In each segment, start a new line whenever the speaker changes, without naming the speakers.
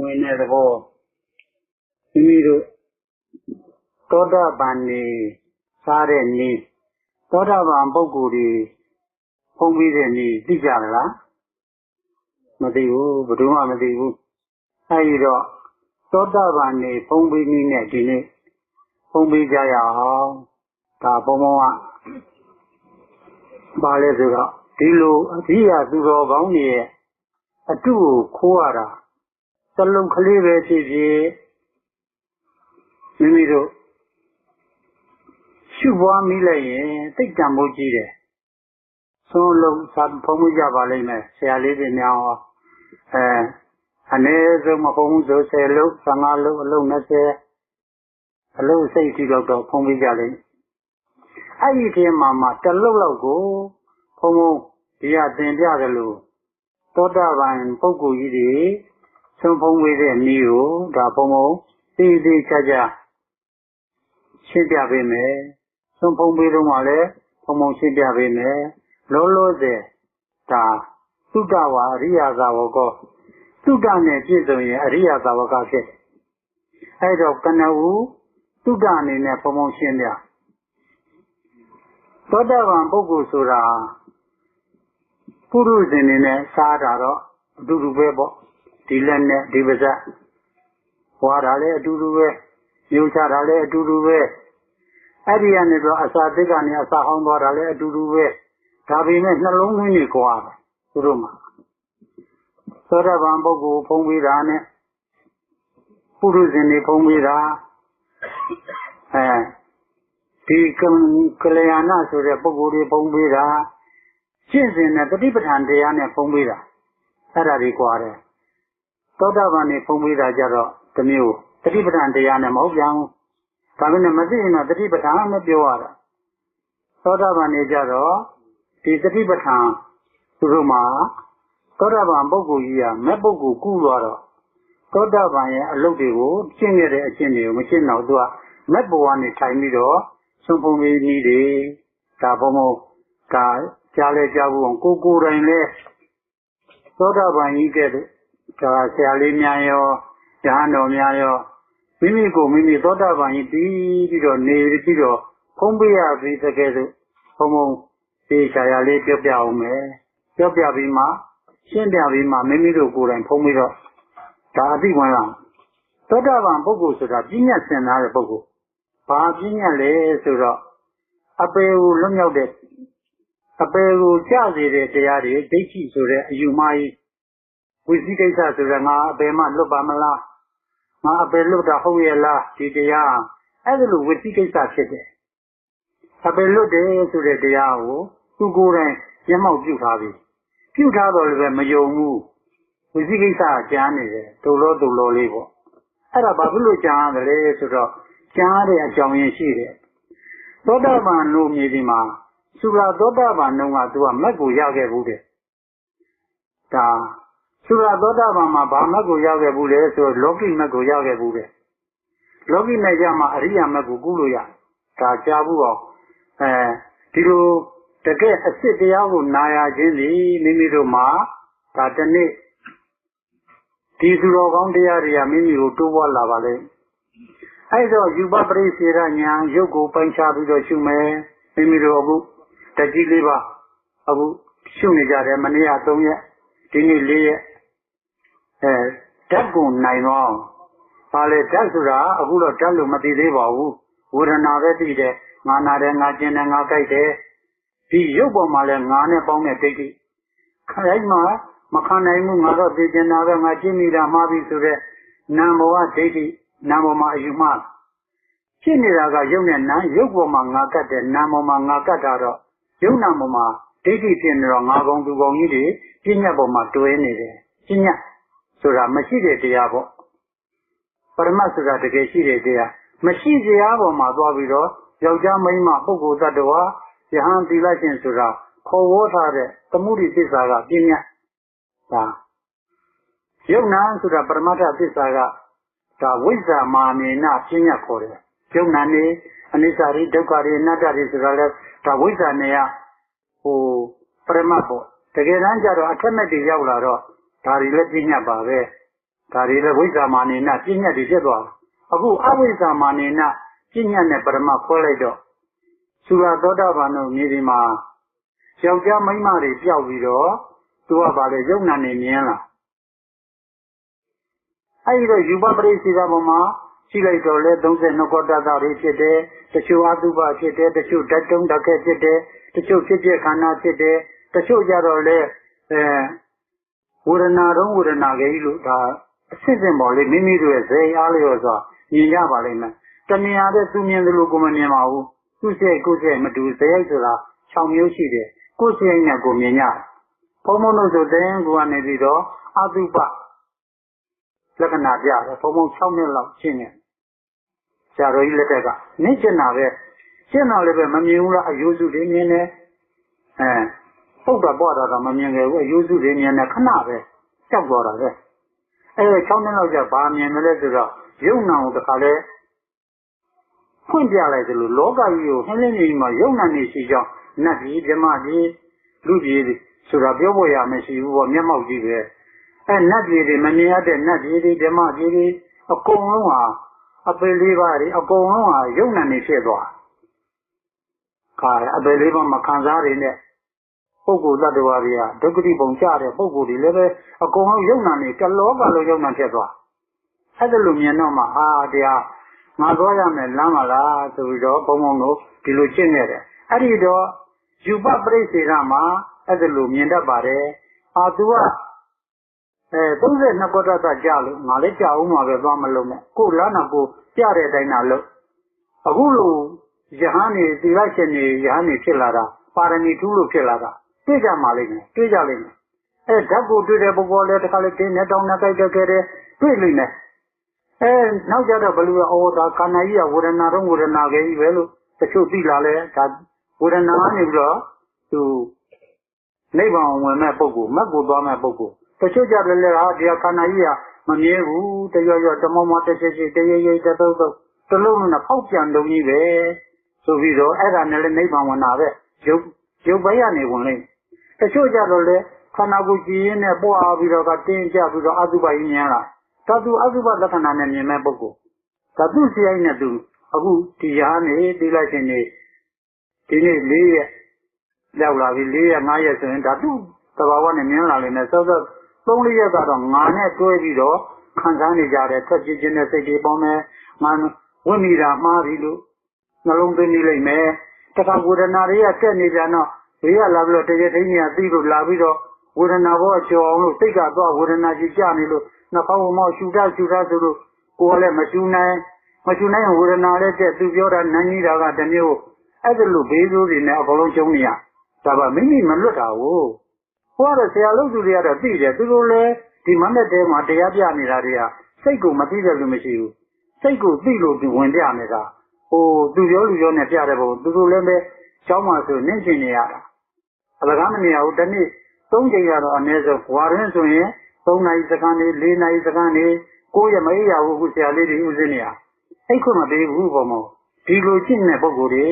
ဝင်နေတဲ့မိမိတို့သောတာပန်နေစားတဲ့နေ့သောတာပန်ပုဂ္ဂိုလ်တွေဖုံးပြီးတဲ့နေ့သိကြလားမသိဘူးဘယ်သူမှမသိဘူးအဲဒီတော့သောတာပန်နေဖုံးပြီးနည်းနဲ့ဒီနေ့ဖုံးပြီးကြရအောင်ဒါဘုံဘုံကဘာလဲဆိုတော့ဒီလိုအဓိယသူတော်ကောင်းတွေရဲ့အတုကိုခိုးရတာသလုံးကလေးပဲဖြစ်ဖြစ်မိမိတို့ရှုပွားမိလိုက်ရင်သိတ္တံမိုးကြီးတယ်ဆုံးလုံးစာဖုံးကြပါလိမ့်မယ်ဆရာလေးတွေများအနည်းဆုံးမဖုံးဆို10လုံး15လုံးအလုံး20အလုံးစိတ်ကြည့်တော့ဖုံးပြကြလိမ့်အဲ့ဒီထဲမှာတစ်လုံးလောက်ကိုဖုံးဒီကသင်ပြတယ်လို့သောတာပန်ပုဂ္ဂိုလ်ကြီးတွေဆုံးဖုံးဝေးတဲ့နည်းကိုဒါဖုံးသိသိချာချာရှင်းပြပေးမယ်ဆုံးဖုံးပေးတော့မှလည်းဖုံရှင်းပြပေးမယ်လောလောဆယ်ဒါသုတ္တဝါအရိယသာဝကောသုတ္တနဲ့ပြည့်စုံရင်အရိယသာဝကဖြစ်အဲ့တော့ကနဦးသုတ္တအနေနဲ့ဖုံရှင်းပြသောတာပန်ပုဂ္ဂိုလ်ဆိုတာပုရုဇဉ်နေနဲ့စားတာတော့အတူတူပဲပေါ့ဒီလက်နဲ့ဒီပါးစပ်ဟွာတာလည်းအတူတူပဲမျိုးချတာလည်းအတူတူပဲအဲ့ဒီကနေတော့အစာတိတ်ကနေအစာဟောင်းသွားတာလည်းအတူတူပဲဒါပေမဲ့နှလုံးသွင်းနေကြွားတယ်သူတို့မှာသောတာပန်ပုဂ္ဂိုလ်ဖုံးပေးတာနဲ့ပုရုဇဉ်တွေဖုံးပေးတာဒီကလျာဏဆိုတဲ့ပုဂ္ဂိုလ်တွေဖုံးပေးတာရှင်းစဉ်နဲ့တတိပဋ္ဌာန်တရားနဲ့ဖုံးပေးတာအဲ့ဒါတွေကြွားတယ်သောတာပန်နေဖုံးပေးတာကြတော့တစ်မျိုးတတိပဋ္ဌာန်တရားနဲ့မဟုတ်ပြန်ဘူးဒါပေမဲ့မသိရင်တော့တတိပဋ္ဌာန်မပြောရတာသောတာပန်နေကြတော့ဒီတတိပဋ္ဌာန်သူတို့မှာသောတာပန်ပုဂ္ဂိုလ်ကြီးကမဲ့ပုဂ္ဂိုလ်ကုသွားတော့သောတာပန်ရဲ့အလုပ်တွေကိုကျင့်ရတဲ့အကျင့်တွေကိုမကျင့်တော့သူကမဲ့ဘဝနဲ့ထိုင်ပြီးတော့ဆုံးဖုံးပြီးနည်းတွေဒါဘုံဒါကြားလဲကြားဖို့ကိုယ်တိုင်လဲသောတာပန်ကြီးကဲ့သို့ဒါဆရာလေးများရောဉာဏ်တော်များရောမိမိကိုမိမိသောတာပန်ကြီးပြီးတော့နေပြီးတော့ဖုံးပေးရပြီးတကယ်ဆိုဘုံဒီဆရာလေးပြောပြအောင်မယ်ပြောပြပြီးမှရှင်းပြပြီးမှမိမိတို့ကိုယ်တိုင်ဖုံးပြီးတော့ဒါအသိဝင်လာသောတာပန်ပုဂ္ဂိုလ်ဆိုတာပြဉ္ညာစင်သားတဲ့ပုဂ္ဂိုလ်ဘာပြဉ္ညာလဲဆိုတော့အပေကိုလွတ်မြောက်တဲ့အပေကိုကြစေတဲ့တရားတွေဒိဋ္ဌိဆိုတဲ့အယူမှားကြီးဝိသိကိစ္စဆိုတဲ့ငါအပေမှလွတ်ပါမလားငါအပေလွတ်တာဟုတ်ရဲ့လားဒီတရားအဲ့ဒါလိုဝိသိကိစ္စဖြစ်တယ်အပေလွတ်တယ်ဆိုတဲ့တရားကိုသူကိုယ်တိုင်မျက်မှောက်ပြုထားပြီပြုထားတော့လည်းမယုံဘူးဝိသိကိစ္စကကြားနေတယ်ဒုလောလေးပေါ့အဲ့ဒါဘာဖြစ်လို့ကြားရတယ်လဲဆိုတော့ကြားတဲ့အကြောင်းရင်းရှိတယ်သောတာပန်လို့မြေဒီမှာသုလာသောတာပန်နှုံးကသူကမက်ကိုရခဲ့ဘူးတဲ့ဒါသုလာသောတာပန်မှာဘာမက်ကိုရခဲ့ဘူးလဲဆိုလောကီမက်ကိုရခဲ့ဘူးတဲ့လောကီမက်ကြမှာအရိယာမက်ကိုကုလို့ရဒါကြားဘူးအောင်ဒီလိုတကယ်အစ်စ်တရားကိုနာရခြင်းဒီမိမိတို့မှာဒါတနေ့ဒီသူတော်ကောင်းတရားတွေကမိမိကိုတိုးပွားလာပါလေအဲ့တော့ယူပပရိစေရညာရုပ်ကိုပိုင်းခြားပြီးတော့ရှုမယ်မိမိတို့အခုတကြီးလေးပါအခုရှုနေကြတယ်မနေ့က3ရက်ဒီနေ့4ရက်ဓာတ်ကိုနိုင်တော့ဘာလဲဓာတ်ဆိုတာအခုတော့ဓာတ်လို့မသိသေးပါဘူးဝေဒနာပဲသိတယ်ငါနာတယ်ငါကျင်တယ်ငါကြိုက်တယ်ဒီရုပ်ပေါ်မှာလဲငါနဲ့ပေါင်းတဲ့ဒိဋ္ဌိခိုင်းမှာမခံနိုင်ဘူးငါတော့သိကျင်တာပဲငါကျင့်မိတာမှားပြီဆိုတော့နာမ်ဘောကဒိဋ္ဌိနာမ်ဘောမှာအယူမှားဖြစ်နေတာကရုပ်နဲ့နာမ်ရုပ်ပေါ်မှာငါကတ်တယ်နာမ်ပေါ်မှာငါကတ်တာတော့ရုပ်နာမ်ပေါ်မှာဒိဋ္ဌိဖြစ်နေတော့ငါကောင်သူကောင်ကြီးတွေပြဉ္ညာပေါ်မှာတွဲနေတယ်ပြဉ္ညာဆိုတာမရှိတဲ့တရားပေါ့ပရမတ်ဆိုတာတကယ်ရှိတဲ့တရားမရှိတရားပေါ်မှာသွားပြီးတော့ယောက်ျားမိန်းမပုဂ္ဂိုလ်တ attva ယဟန်သီလရှင်ဆိုတာခေါ်ဝေါ်ထားတဲ့သမုဒိသစ္စာကပြဉ္ညာဒါယုတ်နာဆိုတာပရမတ္ထသစ္စာကဒါဝိဇ္ဇာမာနေနပြဉ္ညာခေါ်တယ်ယုတ်နာနေအနိစ္စရိဒုက္ခရိအနတ္တရိဆိုတာလဲဒါဝိဇ္ဇာနေရပရမတ်ပေါ့တကယ်တမ်းကျတော့အထက်မဲ့တွေရောက်လာတော့ဒါတွေလည်းပြဉ္ညာပါပဲ ဒါတွေလည်းဝိဇ္ဇာမာနေနပြဉ္ညာတွေဖြစ်သွားတာအခုအဝိဇ္ဇာမာနေနပြဉ္ညာနဲ့ပရမခွဲလိုက်တော့သုရသောတာပန်တို့မြေဒီမှာယောက်ျားမိန်းမတွေပြောက်ပြီးတော့သူကပါလေယုံနာနေမြင်လာအဲဒီတော့ယူပပရိသေသပေါ်မှာရှိလိုက်တော့လေ32ကောတတတွေဖြစ်တယ်တချို့အတုပဖြစ်တယ်တချို့ဓာတ်တုံးဓာတ်ခဲဖြစ်တယ်တချို့ဖြစ်ခန္ဓာဖြစ်တယ်တချို့ကြတော့လေဝေဒနာတော့ဝေဒနာကြီးလို့ဒါအစစ်စစ်ပေါ်လေမိမိတို့ရဲ့ဇေအားလျော်စွာမြင်ရပါလိမ့်မယ်တဏှာတဲ့သူမြင်သလိုကိုမမြင်ပါဘူးသူ့စိတ်ကိုယ်စိတ်မတူဇေရိုက်ဆိုတာ6မျိုးရှိတယ်ကိုယ်စိတ်နဲ့ကိုမြင်ရတယ်ဘုံဘုံတို့ဆိုတဲ့ကိုကနေပြီးတော့အတုပလက္ခဏာပြတယ်ဘုံဘုံ6နှစ်လောက်ရှင်းနေဆရာတော်ကြီးလက်ထက်ကနေကျင်တာပဲရှင်းတော့လည်းပဲမမြင်ဘူးလားအယုစုတွေမြင်တယ်ပုတ်တာပွားတာတော့မမြင်ခဲ့ဘူးအယုစုတွေမြင်တယ်ခဏပဲကြောက်သွားတာပဲ6နှစ်လောက်ကျဘာမြင်မလဲဆိုတော့ယုံနာကိုတခါလဲဖွင့်ပြလိုက်တယ်လို့လောကကြီးကိုနှင်းလင်းနေမှာယုံနာနေရှိကြောင်းနတ်ကြီးဓမ္မကြီးလူကြီးဆိုတာပြောဖို့ရမရှိဘူးပေါ့မျက်မှောက်ကြီးပဲနတ်ကြီးတွေမမြင်ရတဲ့နတ်ကြီးတွေဓမ္မကြီးတွေအကုန်လုံးဟာအပေလေးပါးတွေအကုန်လုံးဟာယုံနာနေဖြစ်သွားအပေလေးပါးမခံစားရတဲ့ပုဂ္ဂိုလ်တ attva တွေကဒုက္ခတိပုံကြတဲ့ပုဂ္ဂိုလ်တွေလည်းပဲအကုန်လုံးယုံနာနေတလောကလုံးယုံနာဖြစ်သွားအဲ့ဒါလိုမြင်တော့မှတရားငါသွားရမယ်လမ်းမလားဆိုပြီးတော့ဘုံဘုံတို့ဒီလိုရှင်းနေတယ်အဲ့ဒီတော့ယူပပရိသေရမှာအဲ့ဒါလိုမြင်တတ်ပါတယ်သူက32ကောတတကြလို့ငါလည်းကြာအောင်မှာပဲသွားမလုံးနဲ့ကိုလမ်းနာကိုပြတဲ့အတိုင်းသာလို့အခုလိုယဟန်နေသီလရှင်နေယဟန်နေဖြစ်လာတာပါရမီထူးလို့ဖြစ်လာတာတွေ့ကြမှာလိမ့်မယ်တွေ့ကြလိမ့်မယ်ဓာတ်ကိုတွေ့တဲ့ပုဂ္ဂိုလ်လည်းတစ်ခါလေတင်းနဲ့တောင်းနဲ့ကြိုက်တဲ့ခဲ့တဲ့တွေ့လိမ့်မယ်နောက်ကြတော့ဘယ်လိုဒါခန္ဓာကြီးကဝေဒနာတော့ဝေဒနာကြီးပဲလို့တချို့သိလာလဲဒါဝေဒနာကနေပြီးတော့သူနိဗ္ဗာန်ဝင်မဲ့ပုဂ္ဂိုလ်မက်ကိုသွားမဲ့ပုဂ္ဂိုလ်တချို့ကြတယ်လေဒီခန္ဓာကြီးကမမြဲဘူးတရွရွတမောမောတစ်ချက်ချက်တရရိတသုတ်တလုံးနဲ့ဖောက်ပြန်တုံကြီးပဲဆိုပြီးတော့အဲ့ဒါနဲ့လည်းနိဗ္ဗာန်ဝင်တာပဲရုပ်ပိုင်းကနေဝင်လိမ့်တချို့ကြတော့လေခန္ဓာကိုယ်ကြည်ရင်းနဲ့ပွားပြီးတော့တင်းကြပြီးတော့အတုပကြီးမြင်လာဓာတုအတုပလက္ခဏာနဲ့မြင်မဲ့ပုဂ္ဂိုလ်ဓာတုစရိုက်နဲ့သူအခုဒီရားနေဒီလိုက်ရှင်နေဒီနေ့4ရက်ရောက်လာပြီ4ရက်5ရက်ဆိုရင်ဓာတုသဘာဝနဲ့မြင်လာလိမ့်မယ်စောစော3-4ရက်ကတော့ငါနဲ့တွဲပြီးတော့ခံစားနေကြတယ်ထွက်ပြေးခြင်းနဲ့စိတ်တွေပေါင်းမယ်ငါဝိမိတာမှားပြီလို့နှလုံးသွင်းနေလိမ့်မယ်တခါဝေဒနာတွေကတက်နေကြတော့ဘေးကလာပြီးတော့တကယ်သိညာသိလို့လာပြီးတော့ဝေဒနာဘောကြော်အောင်လို့စိတ်ကတော့ဝေဒနာကြီးကြနေလို့နှာခေါင်းမောရှူတာဆိုလို့ကိုယ်လည်းမရှူနိုင်ဝေဒနာလည်းတက်သူပြောတာနန်းကြီးတာကတမျိုးအဲ့ဒါလို့ဘေးဆိုးတွေနဲ့အကုန်လုံးကျုံနေရဒါပါမိမိမလွတ်တာကိုဟိုကတော့ဆရာလို့သူတွေကတော့သိတယ်သူတို့လည်းဒီမနဲ့တဲမှာတရားပြနေတာတွေကစိတ်ကိုမသိတဲ့လူမရှိဘူးစိတ်ကိုသိလို့သူဝင်ပြနေတာသူပြောလူပြောနဲ့ပြတဲ့ဘုံသူတို့လည်းပဲကျောင်းမှာဆိုနင့်ကျင်နေရတာအလကားမနေရဘူးတနေ့3ချိန်ကတော့အနည်းဆုံးဝါရင်းဆိုရင်3နာရီစကားနေ4နာရီစကားနေ9ရက်မအေးရဘူးခုဆရာလေးတွေဥစဉ်နေရအဲ့ခွင့်မပေးဘူးပေါ့မောဒီလိုကြည့်နေတဲ့ပုဂ္ဂိုလ်တွေ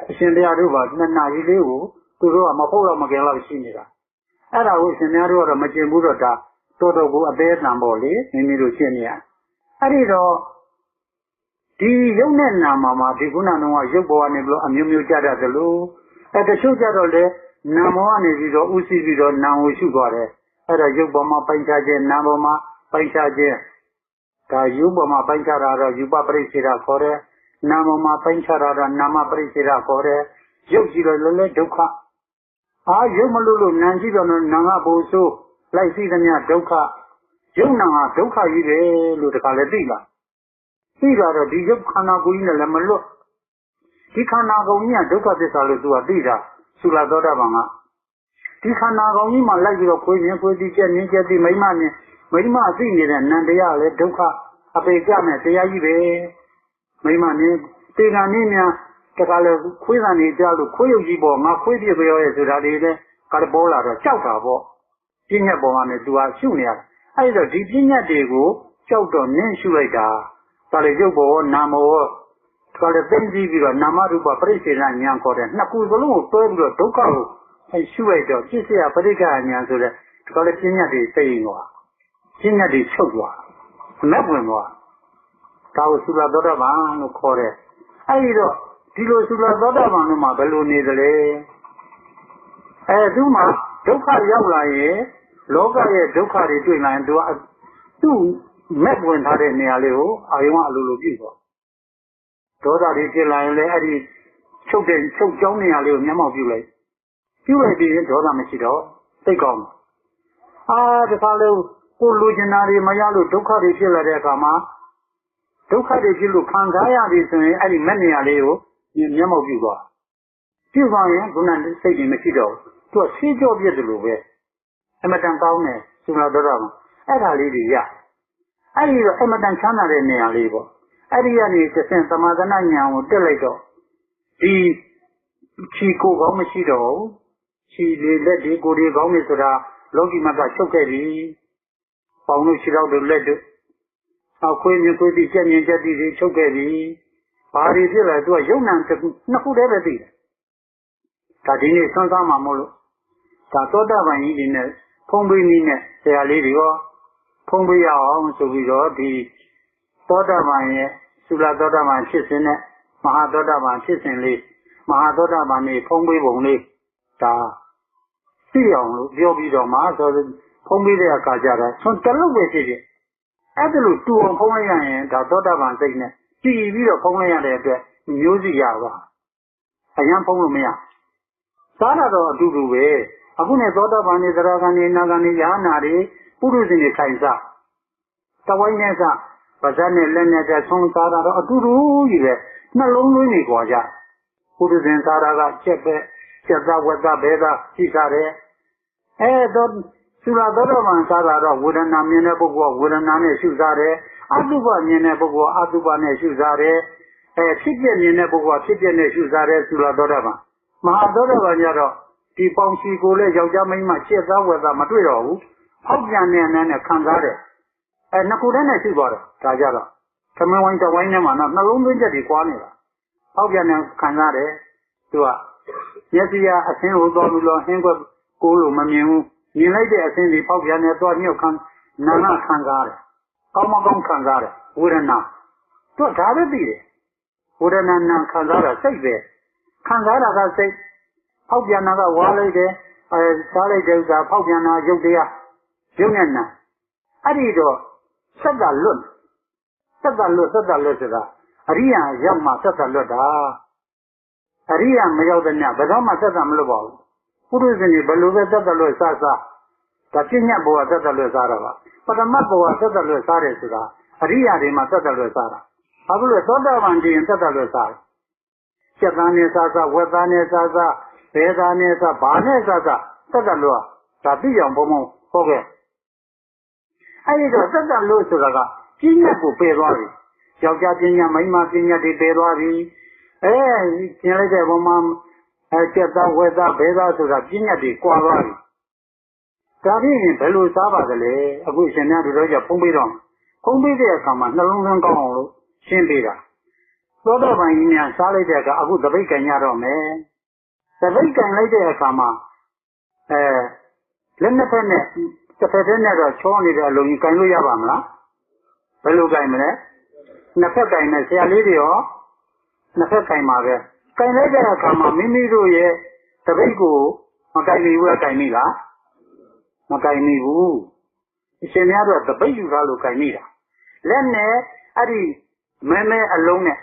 အရှင်တရားတို့က2နာရီလေးကိုသူတို့ကမဖို့တော့မကင်တော့ရှိနေတာအဲ့ဒါကိုရှင်များတို့ကတော့မကျင်ဘူးတော့ဒါတော်တော်ကိုအသေးအံပေါ့လေမိမိတို့ရှင်းနေရအဲ့ဒီတော့ဒီရုပ်နဲ့နာမှာဒီခုနကတော့ရုပ်ဘောကနေပြီးတော့အမျိုးမျိုးကြတတ်တယ်လို့တချို့ကြတော့လေနာမောကနေပြီးတော့ဥသိပြီးတော့နာကိုရှုသွားတယ်အဲ့ဒါရုပ်ပေါ်မှာပိုင်ခြားခြင်းနာပေါ်မှာပိုင်ခြားခြင်းဒါရုပ်ပေါ်မှာပိုင်ခြားတာတော့ယူပပရိစ္ဆေဒခေါ်တယ်နာပေါ်မှာပိုင်ခြားတာတော့နာမပရိစ္ဆေဒခေါ်တယ်ရုပ်ကြည့်တော့လည်းဒုက္ခရုပ်မလို့နာကြည့်တော့နာငါဘို့ဆိုးလိုက်သိသမျှဒုက္ခရုပ်နာဟာဒုက္ခကြီးပဲလို့တခါလည်းသိလာသိလာတော့ဒီရုပ်ခန္ဓာကိုယ်ကြီးနဲ့လည်းမလွတ်ဒီခန္ဓာကိုယ်ကြီးကဒုက္ခသစ္စာလို့သူကသိတာသုလသောတာပန်ကဒီခန္ဓာကိုယ်ကြီးမှာလိုက်ပြီးတော့ခွေးမြင်ခွေးသိချက်မြင်ချက်သိမိမမြင်မိမသိနေတဲ့နံတရားလည်းဒုက္ခအပေကြမဲ့တရားကြီးပဲမိမမြင်တေဂာနည်းများတခါလေခွေးကနေကြလို့ခွေးရုပ်ကြီးပေါ်ငါခွေးပြပြောရဲဆိုတာတွေလည်းကတပေါ်လာတော့ကြောက်တာပေါ့ပြဉ္ညတ်ပေါ်ကနေသူကရှုနေရတာအဲ့တော့ဒီပြဉ္ညတ်တွေကိုကြောက်တော့နင်းရှုလိုက်တာဒါလေရုပ်ပေါ်နာမောတခါလေသိသိပြီးတော့နာမရူပပရိစ္ဆေဒဉာဏ်ခေါ်တဲ့နှစ်ခုစလုံးကိုတွဲပြီးတော့ဒုက္ခကိုရှုလိုက်တော့ပြစ္ဆေယပရိက္ခဉာဏ်ဆိုတဲ့တခါလေပြဉ္ညတ်တွေသိရင်တော့ပြဉ္ညတ်တွေချုပ်သွား မဲ့ဝင်သွားဒါကိုသုလသောတာပန်လို့ခေါ်တယ်အဲ့ဒီတော့ဒီလိုသုလသောတာပန်တို့မှာဘယ်လိုနေသလဲသူမှာဒုက္ခရောက်လာရင်လောကရဲ့ဒုက္ခတွေတွေ့လာရင်သူမဲ့ဝင်ထားတဲ့နေရာလေးကိုအာယုံကအလိုလိုပြုသွားဒေါသတွေဖြစ်လာရင်လည်းအဲ့ဒီချုပ်ကြောင်းနေရာလေးကိုမျက်မှောက်ပြုလိုက်ပြီးရင်ဒေါသမရှိတော့သိကောင်းတယ်ဒီခါလေးကိုလူကျင်တာတွေမရလို့ဒုက္ခတွေဖြစ်လာတဲ့အခါမှာဒုက္ခတွေဖြစ်လို့ခံစားရပြီဆိုရင်အဲ့ဒီမဲ့နေရာလေးကိုမျက်မှောက်ပြုသွားပြုသွားရင်ခုနစိတ်တွေမရှိတော့သူကဆေးကြောပြည့်တယ်လို့ပဲအမတန်ကောင်းတယ်သုလသောတာပန်အဲ့ဒါလေးတွေရအဲ့ဒီတော့အမတန်ချမ်းသာတဲ့နေရာလေးပေါ့အဲ့ဒီကနေသင်သမာဓိဉာဏ်ကိုတက်လိုက်တော့ဒီခြေကိုကောင်းမရှိတော့ခြေလေးလက်တွေကိုယ်တွေကောင်းနေဆိုတာလောကီမကချုပ်ခဲ့ပြီပေါင်လို့ခြေထောက်တို့လက်တို့အောက်ခွေးမြခွေးပြီးကြက်မြင်ကြက်တီတွေချုပ်ခဲ့ပြီဘာတွေဖြစ်လဲသူကယုံနာတစ်ခုနှစ်ခုတည်းပဲသိတယ်ဒါဒီနေ့ဆွမ်းစားမှာမို့လို့ဒါသောတာပန်ကြီးတွေနဲ့ဖုံးပေးနည်းနဲ့ဆရာလေးတွေရောဖုံးပေးရအောင်ဆိုပြီးတော့ဒီသောတာပန်ရဲ့သုလသောတာပန်ဖြစ်စဉ်နဲ့မဟာသောတာပန်ဖြစ်စဉ်လေးမဟာသောတာပန်นี่ဖုံးပေးပုံလေးဒါသိအောင်လို့ပြောပြီးတော့မှဆိုဖုံးပေးတဲ့အခါကျတော့ဆွမ်းတလုံးပဲဖြစ်ဖြစ်အဲ့ဒါလို့တူအောင်ဖုံးလိုက်ရရင်ဒါသောတာပန်စိတ်နဲ့ကြည်ပြီးတော့ဖုံးလိုက်ရတဲ့အတွက်မျိုးစီရပါအရင်ဖုံးလို့မရစားတာတော့အတူတူပဲအခုနဲ့သောတာပန်နဲ့သရဂန်နဲ့နာဂန်နဲ့ယာနာတွေပုရုဇဉ်တွေခိုင်စားတဝိုင်းနဲ့ကပါဇက်နဲ့လက်နဲ့တဲ့ဆုံးစားတာတော့အတူတူကြီးပဲနှလုံးသွင်းနေကြကြပုရုဇဉ်စားတာကချက်ပဲချက်သားဝက်သားဘဲသားရှိစားတယ်တော့သုလသောတာပန်စားတာတော့ဝေဒနာမြင်တဲ့ပုဂ္ဂိုလ်ကဝေဒနာနဲ့ရှုစားတယ်အတုပမြင်တဲ့ပုဂ္ဂိုလ်ကအတုပနဲ့ရှုစားတယ်ဖြစ်ပြမြင်တဲ့ပုဂ္ဂိုလ်ကဖြစ်ပြနဲ့ရှုစားတယ်သုလသောတာပန်မဟာသောတာပန်ကျတော့ဒီပေါင်ချီကိုလည်းယောက်ျားမိန်းမချက်သားဝက်သားမတွေ့တော့ဘူးဖောက်ပြန်နေနဲ့ခံစားတယ်နှစ်ခုတည်းနဲ့ရှိသွားတယ်ဒါကြတော့သမဝိုင်းတဝိုင်းထဲမှာတော့နှလုံးသွင်းချက်တွေကွာနေတာဖောက်ပြန်နေခံစားတယ်သူကမျက်စိကအဆင်းကိုသွားပြီးတော့ဟင်းကွက်ကိုလို့မမြင်ဘူးမြင်လိုက်တဲ့အဆင်းတွေဖောက်ပြန်နေသွားညှို့ခံနာခံစားတယ်ကောင်းမကောင်းခံစားတယ်ဝေဒနာသူကဒါပဲသိတယ်ဝေဒနာနာခံစားတာစိတ်ပဲခံစားတာကစိတ်ဖောက်ပြန်တာကဝါလိုက်တယ်စားလိုက်တဲ့ဥစ္စာဖောက်ပြန်တာရုပ်တရားရုပ်နဲ့နာအဲ့ဒီတော့စက်ကလွတ်ဆိုတာအရိယာရောက်မှစက်ကလွတ်တာအရိယာမရောက်တဲ့ညဘယ်တော့မှစက်ကမလွတ်ပါဘူးပုရုဇဉ်တွေဘယ်လိုပဲစက်ကလွတ်စားဒါပြဉ္ညတ်ဘဝစက်ကလွတ်စားတာပါပထမဘဝစက်ကလွတ်စားတယ်ဆိုတာအရိယာတွေမှာစက်ကလွတ်စားတာအခုလို့သောတာပန်ကြီးရင်စက်ကလွတ်စားတယ်ချက်သားနဲ့စားဝက်သားနဲ့စားဘဲသားနဲ့စားဘာနဲ့စားစက်ကလွတ်ဒါသိအောင်ဘုံဟုတ်ကဲ့အဲ့ဒီတော့စက်ကလွတ်ဆိုတာကပြဉ္ညတ်ကိုပယ်သွားပြီယောက်ျားပြဉ္ညတ်မိန်းမပြဉ္ညတ်တွေပယ်သွားပြီကျင်လိုက်တဲ့ဘုံမှာချက်သားဝက်သားဘဲသားဆိုတာပြဉ္ညတ်တွေကွာသွားပြီဒါဖြင့်ဘယ်လိုစားပါသလဲအခုရှင်များတို့တော့ဖုံးပေးတော့ဖုံးပေးတဲ့အခါမှာနှလုံးသွင်းကောင်းအောင်လို့ရှင်းပေးတာသောတာပန်ကြီးများစားလိုက်တဲ့အခါအခုသပိတ်ကံရတော့မယ်သပိတ်ကံလိုက်တဲ့အခါမှာလက်နှစ်ဖက်နဲ့တစ်ဖက်တည်းနဲ့တော့ချောနေတဲ့အလုံးကြီးကင်လို့ရပါမလားဘယ်လိုကင်မလဲနှစ်ဖက်ကင်နဲ့ဆရာလေးတွေရောနှစ်ဖက်ကင်ပါပဲကင်လိုက်တဲ့အခါမှာမိမိတို့ရဲ့သပိတ်ကိုမကင်နိုင်ဘူးကင်မိလားမကင်မိဘူးအရှင်များတို့သပိတ်ယူထားလို့ကင်မိတာလက်နဲ့အဲ့ဒီမဲအလုံးနဲ့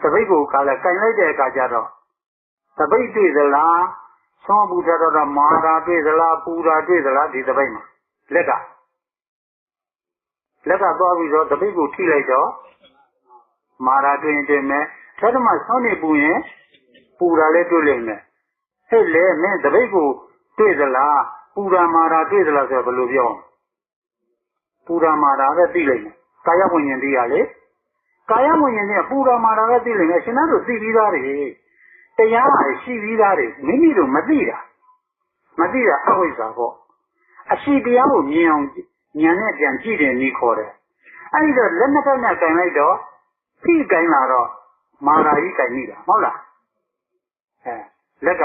သပိတ်ကိုကလည်းကင်လိုက်တဲ့အခါကျတော့သပိတ်တွေ့သလားဆွမ်းပူထတော့မာတာတွေ့သလားပူတာတွေ့သလားဒီသပိတ်မှာလက်ကသွားပြီးတော့သပိတ်ကိုထိလိုက်တော့မာတာတွေ့ရင်တွေ့မယ်ထက်မှဆွမ်းနေပူရင်ပူတာလည်းတွေ့လိမ့်မယ်ဟဲ့လေမင်းသပိတ်ကိုတွေ့သလားပူတာမာတာတွေ့သလားဆိုတော့ဘယ်လိုပြောပူတာမာတာပဲသိလိမ့်မယ်ကာယဝိညာဉ်သိရလေကာယဝိညာဉ်နဲ့ပူတာမာတာပဲသိလိမ့်မယ်ရှင်သားတို့သိပြီးသားတွေတရားရှိပြီးသားတွေမိမိတို့မသိတာအဝိဇ္ဇာပေါ့အရှိတရားကိုမြင်အောင်ဉာဏ်နဲ့ပြန်ကြည့်တယ်နီးခေါ်တယ်အဲ့ဒီတော့လက်နှစ်ဖက်နဲ့ကင်လိုက်တော့ဖိကင်လာတော့မာရာကြီးကင်မိတာဟုတ်လားလက်က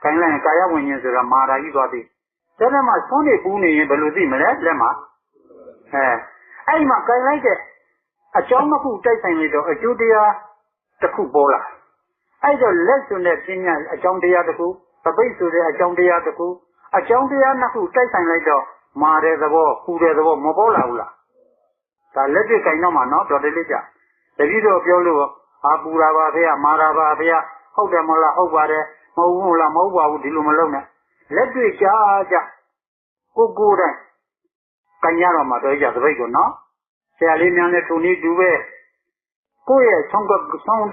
ကင်လိုက်ရင်ကာယဝိညာဉ်ဆိုတာမာရာကြီးသွားပြီဒါနဲ့မှဆွမ်းနေပူးနေရင်ဘယ်လိုသိမလဲလက်မှာ အဲ့ဒီမှာကြိုင်လိုက်တဲ့အကြောင်းတစ်ခုတိုက်ဆိုင်လိုက်တော့အကျိုးတရားတစ်ခုပေါ်လာအဲ့တော့လက်ဆိုတဲ့ပညာအကြောင်းတရားတစ်ခုပပိတ်ဆိုတဲ့အကြောင်းတရားတစ်ခုအကြောင်းတရားနှစ်ခုတိုက်ဆိုင်လိုက်တော့မာတဲ့သဘောပူတဲ့သဘောမပေါ်လာဘူးလားဒါလက်တွေ့ကြိုင်တော့မှနော်တော်တယ်လေးကြတပည့်တော်ပြောလို့အာပူတာပါဖေ။မာတာပါဖေ။ဟုတ်တယ်မလားဟုတ်ပါတယ်မဟုတ်ဘူးလားမဟုတ်ပါဘူးဒီလိုမလုပ်နဲ့လက်တွေ့ကြကိုယ်တိုင်ကြိုင်ရတော့မှတော်ကြသပိတ်ကိုနော်ဆရာလေးများနဲ့ထုံနေတူပဲကိုယ့်ရဲ့ဆောင်း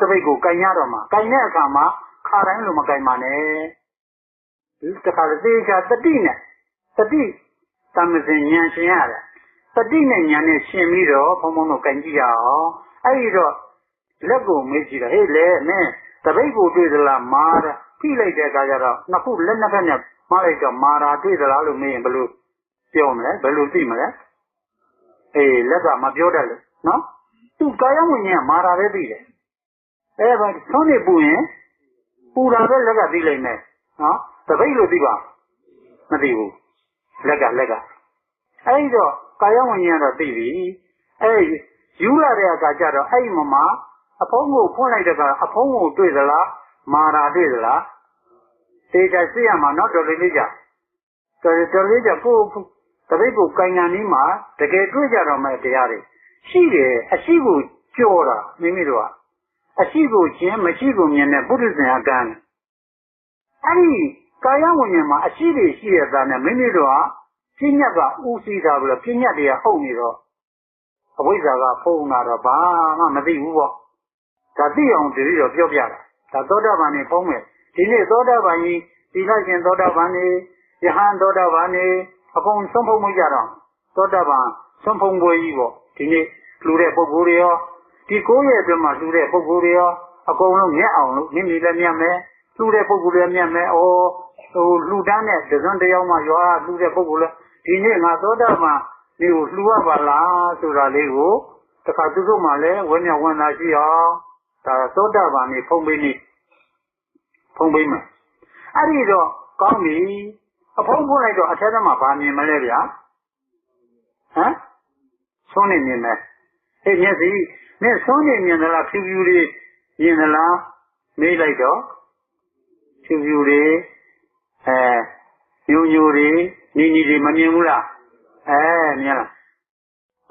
တပိတ်ကိုကြိုင်ရတော့မှကြိုင်တဲ့အခါမှာခါတိုင်းလိုမကြိုင်ပါနဲ့ဒီတစ်ခါသေချာတတိနဲ့တတိတမစင်ဉာဏ်ရှင်ရတယ်တတိနဲ့ဉာဏ်နဲ့ရှင်ပြီးတော့ဘုံဘုံတို့ကြိုင်ကြည့်ရအောင်အဲ့ဒီတော့လက်ကိုမေးကြည့်တော့ဟေးလေမင်းတပိတ်ကိုတွေ့သလားမာတာဖိလိုက်တဲ့အခါကျတော့နှစ်ခုလက်နှစ်ဖက်နဲ့မှားလိုက်တော့မာတာတွေ့သလားလို့မေးရင်ဘယ်လိုပြောမလဲဘယ်လိုသိမလဲအေးလက်ကမပြောတတ်လို့နော်သူကာယဝိညာဉ်မာတာပဲသိတယ်အဲ့ဒါသုံးနေပူရင်ပူတာပဲလက်ကသိလိုက်မယ်နော်တပိတ်လို့သိပါမသိဘူးလက်ကအဲ့ဒီတော့ကာယဝိညာဉ်တော့သိပြီအဲ့ယူလာတဲ့အခါကျတော့အဲ့ဒီမှာအဖုံးကိုဖွင့်လိုက်တဲ့အခါအဖုံးကိုတွေ့သလားမာတာတွေ့သလားသေချာသိရမှာနော်တော်လေးကြတော်လေးကြကိုတပိတ်ကိုကိုင်ငံนี้မှာတကယ်တွေ့ကြတော့မဲ့တရားတွေရှိတယ်အရှိကိုကြော်တာမိမိတို့ကအရှိကိုခြင်းမရှိကိုမြင်တဲ့ပုရိသေအကံအဲ့ဒီကာယဝိညာဉ်မှာအရှိတွေရှိရတာနဲ့မိမိတို့ကပြညတ်ကဥသိတာပြီးတော့ပြညတ်တွေကဟုတ်နေတော့အဝိဇ္ဇာကဖုံးလာတော့ဘာမှမသိဘူးပေါ့ဒါသိအောင်တတိတော့ပြောပြတာဒါသောတာပန်နေဖုံးမယ်ဒီနေ့သောတာပန်ကြီးဒီလိုက်ရှင်သောတာပန်နေယဟန်သောတာပန်နေအကုန်ဆုံးဖုံးမကြတော့သောတာပန်ဆုံးဖုံးပွဲကြီးပေါ့ဒီနေ့လှူတဲ့ပုဂ္ဂိုလ်တွေရောဒီ9ရက်အတွင်းမှာလှူတဲ့ပုဂ္ဂိုလ်တွေရောအကုန်လုံးမျက်အောင်လို့မိမိလည်းမျက်မယ်လှူတဲ့ပုဂ္ဂိုလ်လည်းမျက်မယ်ဟိုလှူတန်းတဲ့တစွန်းတယောက်မှရွာလှူတဲ့ပုဂ္ဂိုလ်လည်းဒီနေ့ငါသောတာပန်ဒီကိုလှူရပါလားဆိုတာလေးကိုတခါသူတို့မှလည်းဝိညာဉ်ဝန်သာရှိအောင်ဒါသောတာပန်နေဖုံးပေးမယ်အဲ့ဒီတော့ကောင်းပြီအဖုံးဖွင့်လိုက်တော့အထက်ထဲမှာဗာမြင်မလဲဗျာဟမ်ဆုံးနေမြင်မယ်အေးမျက်စိနဲ့ဆုံးနေမြင်သလားဖြူဖြူလေးမြင်သလားမေးလိုက်တော့ဖြူဖြူလေးညိုညိုတွေနီနီတွေမမြင်ဘူးလားမြင်လား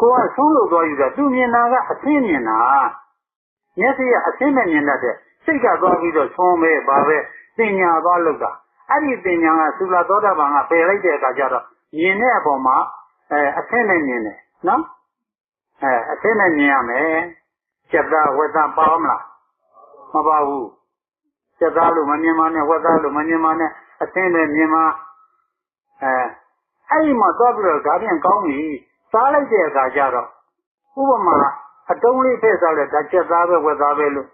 ကိုကဆုံးလို့သွားယူတာသူမြင်တာကအသိမြင်တာမျက်စိကအသိနဲ့မြင်တတ်တဲ့စိတ်ကသွားပြီးတော့ဆုံးပဲဘာပဲပညာသွားလောက်တာအဲ့ဒီပညာကသုလာသောတာပန်ကပယ်လိုက်တဲ့အခါကျတော့မြင်တဲ့အပေါ်မှာအသိနဲ့မြင်တယ်နော်အသိနဲ့မြင်ရမယ်စက်သားဝက်သားပါမလားမပါဘူးစက်သားလို့မမြင်ပါနဲ့ဝက်သားလို့မမြင်ပါနဲ့အသိနဲ့မြင်ပါအဲ့ဒီမှာသွားပြီးတော့ဒါပြန်ကောင်းပြီစားလိုက်တဲ့အခါကျတော့ဥပမာအတုံးလေးဖက်စားလဲဒါစက်သားပဲဝက်သားပဲလို့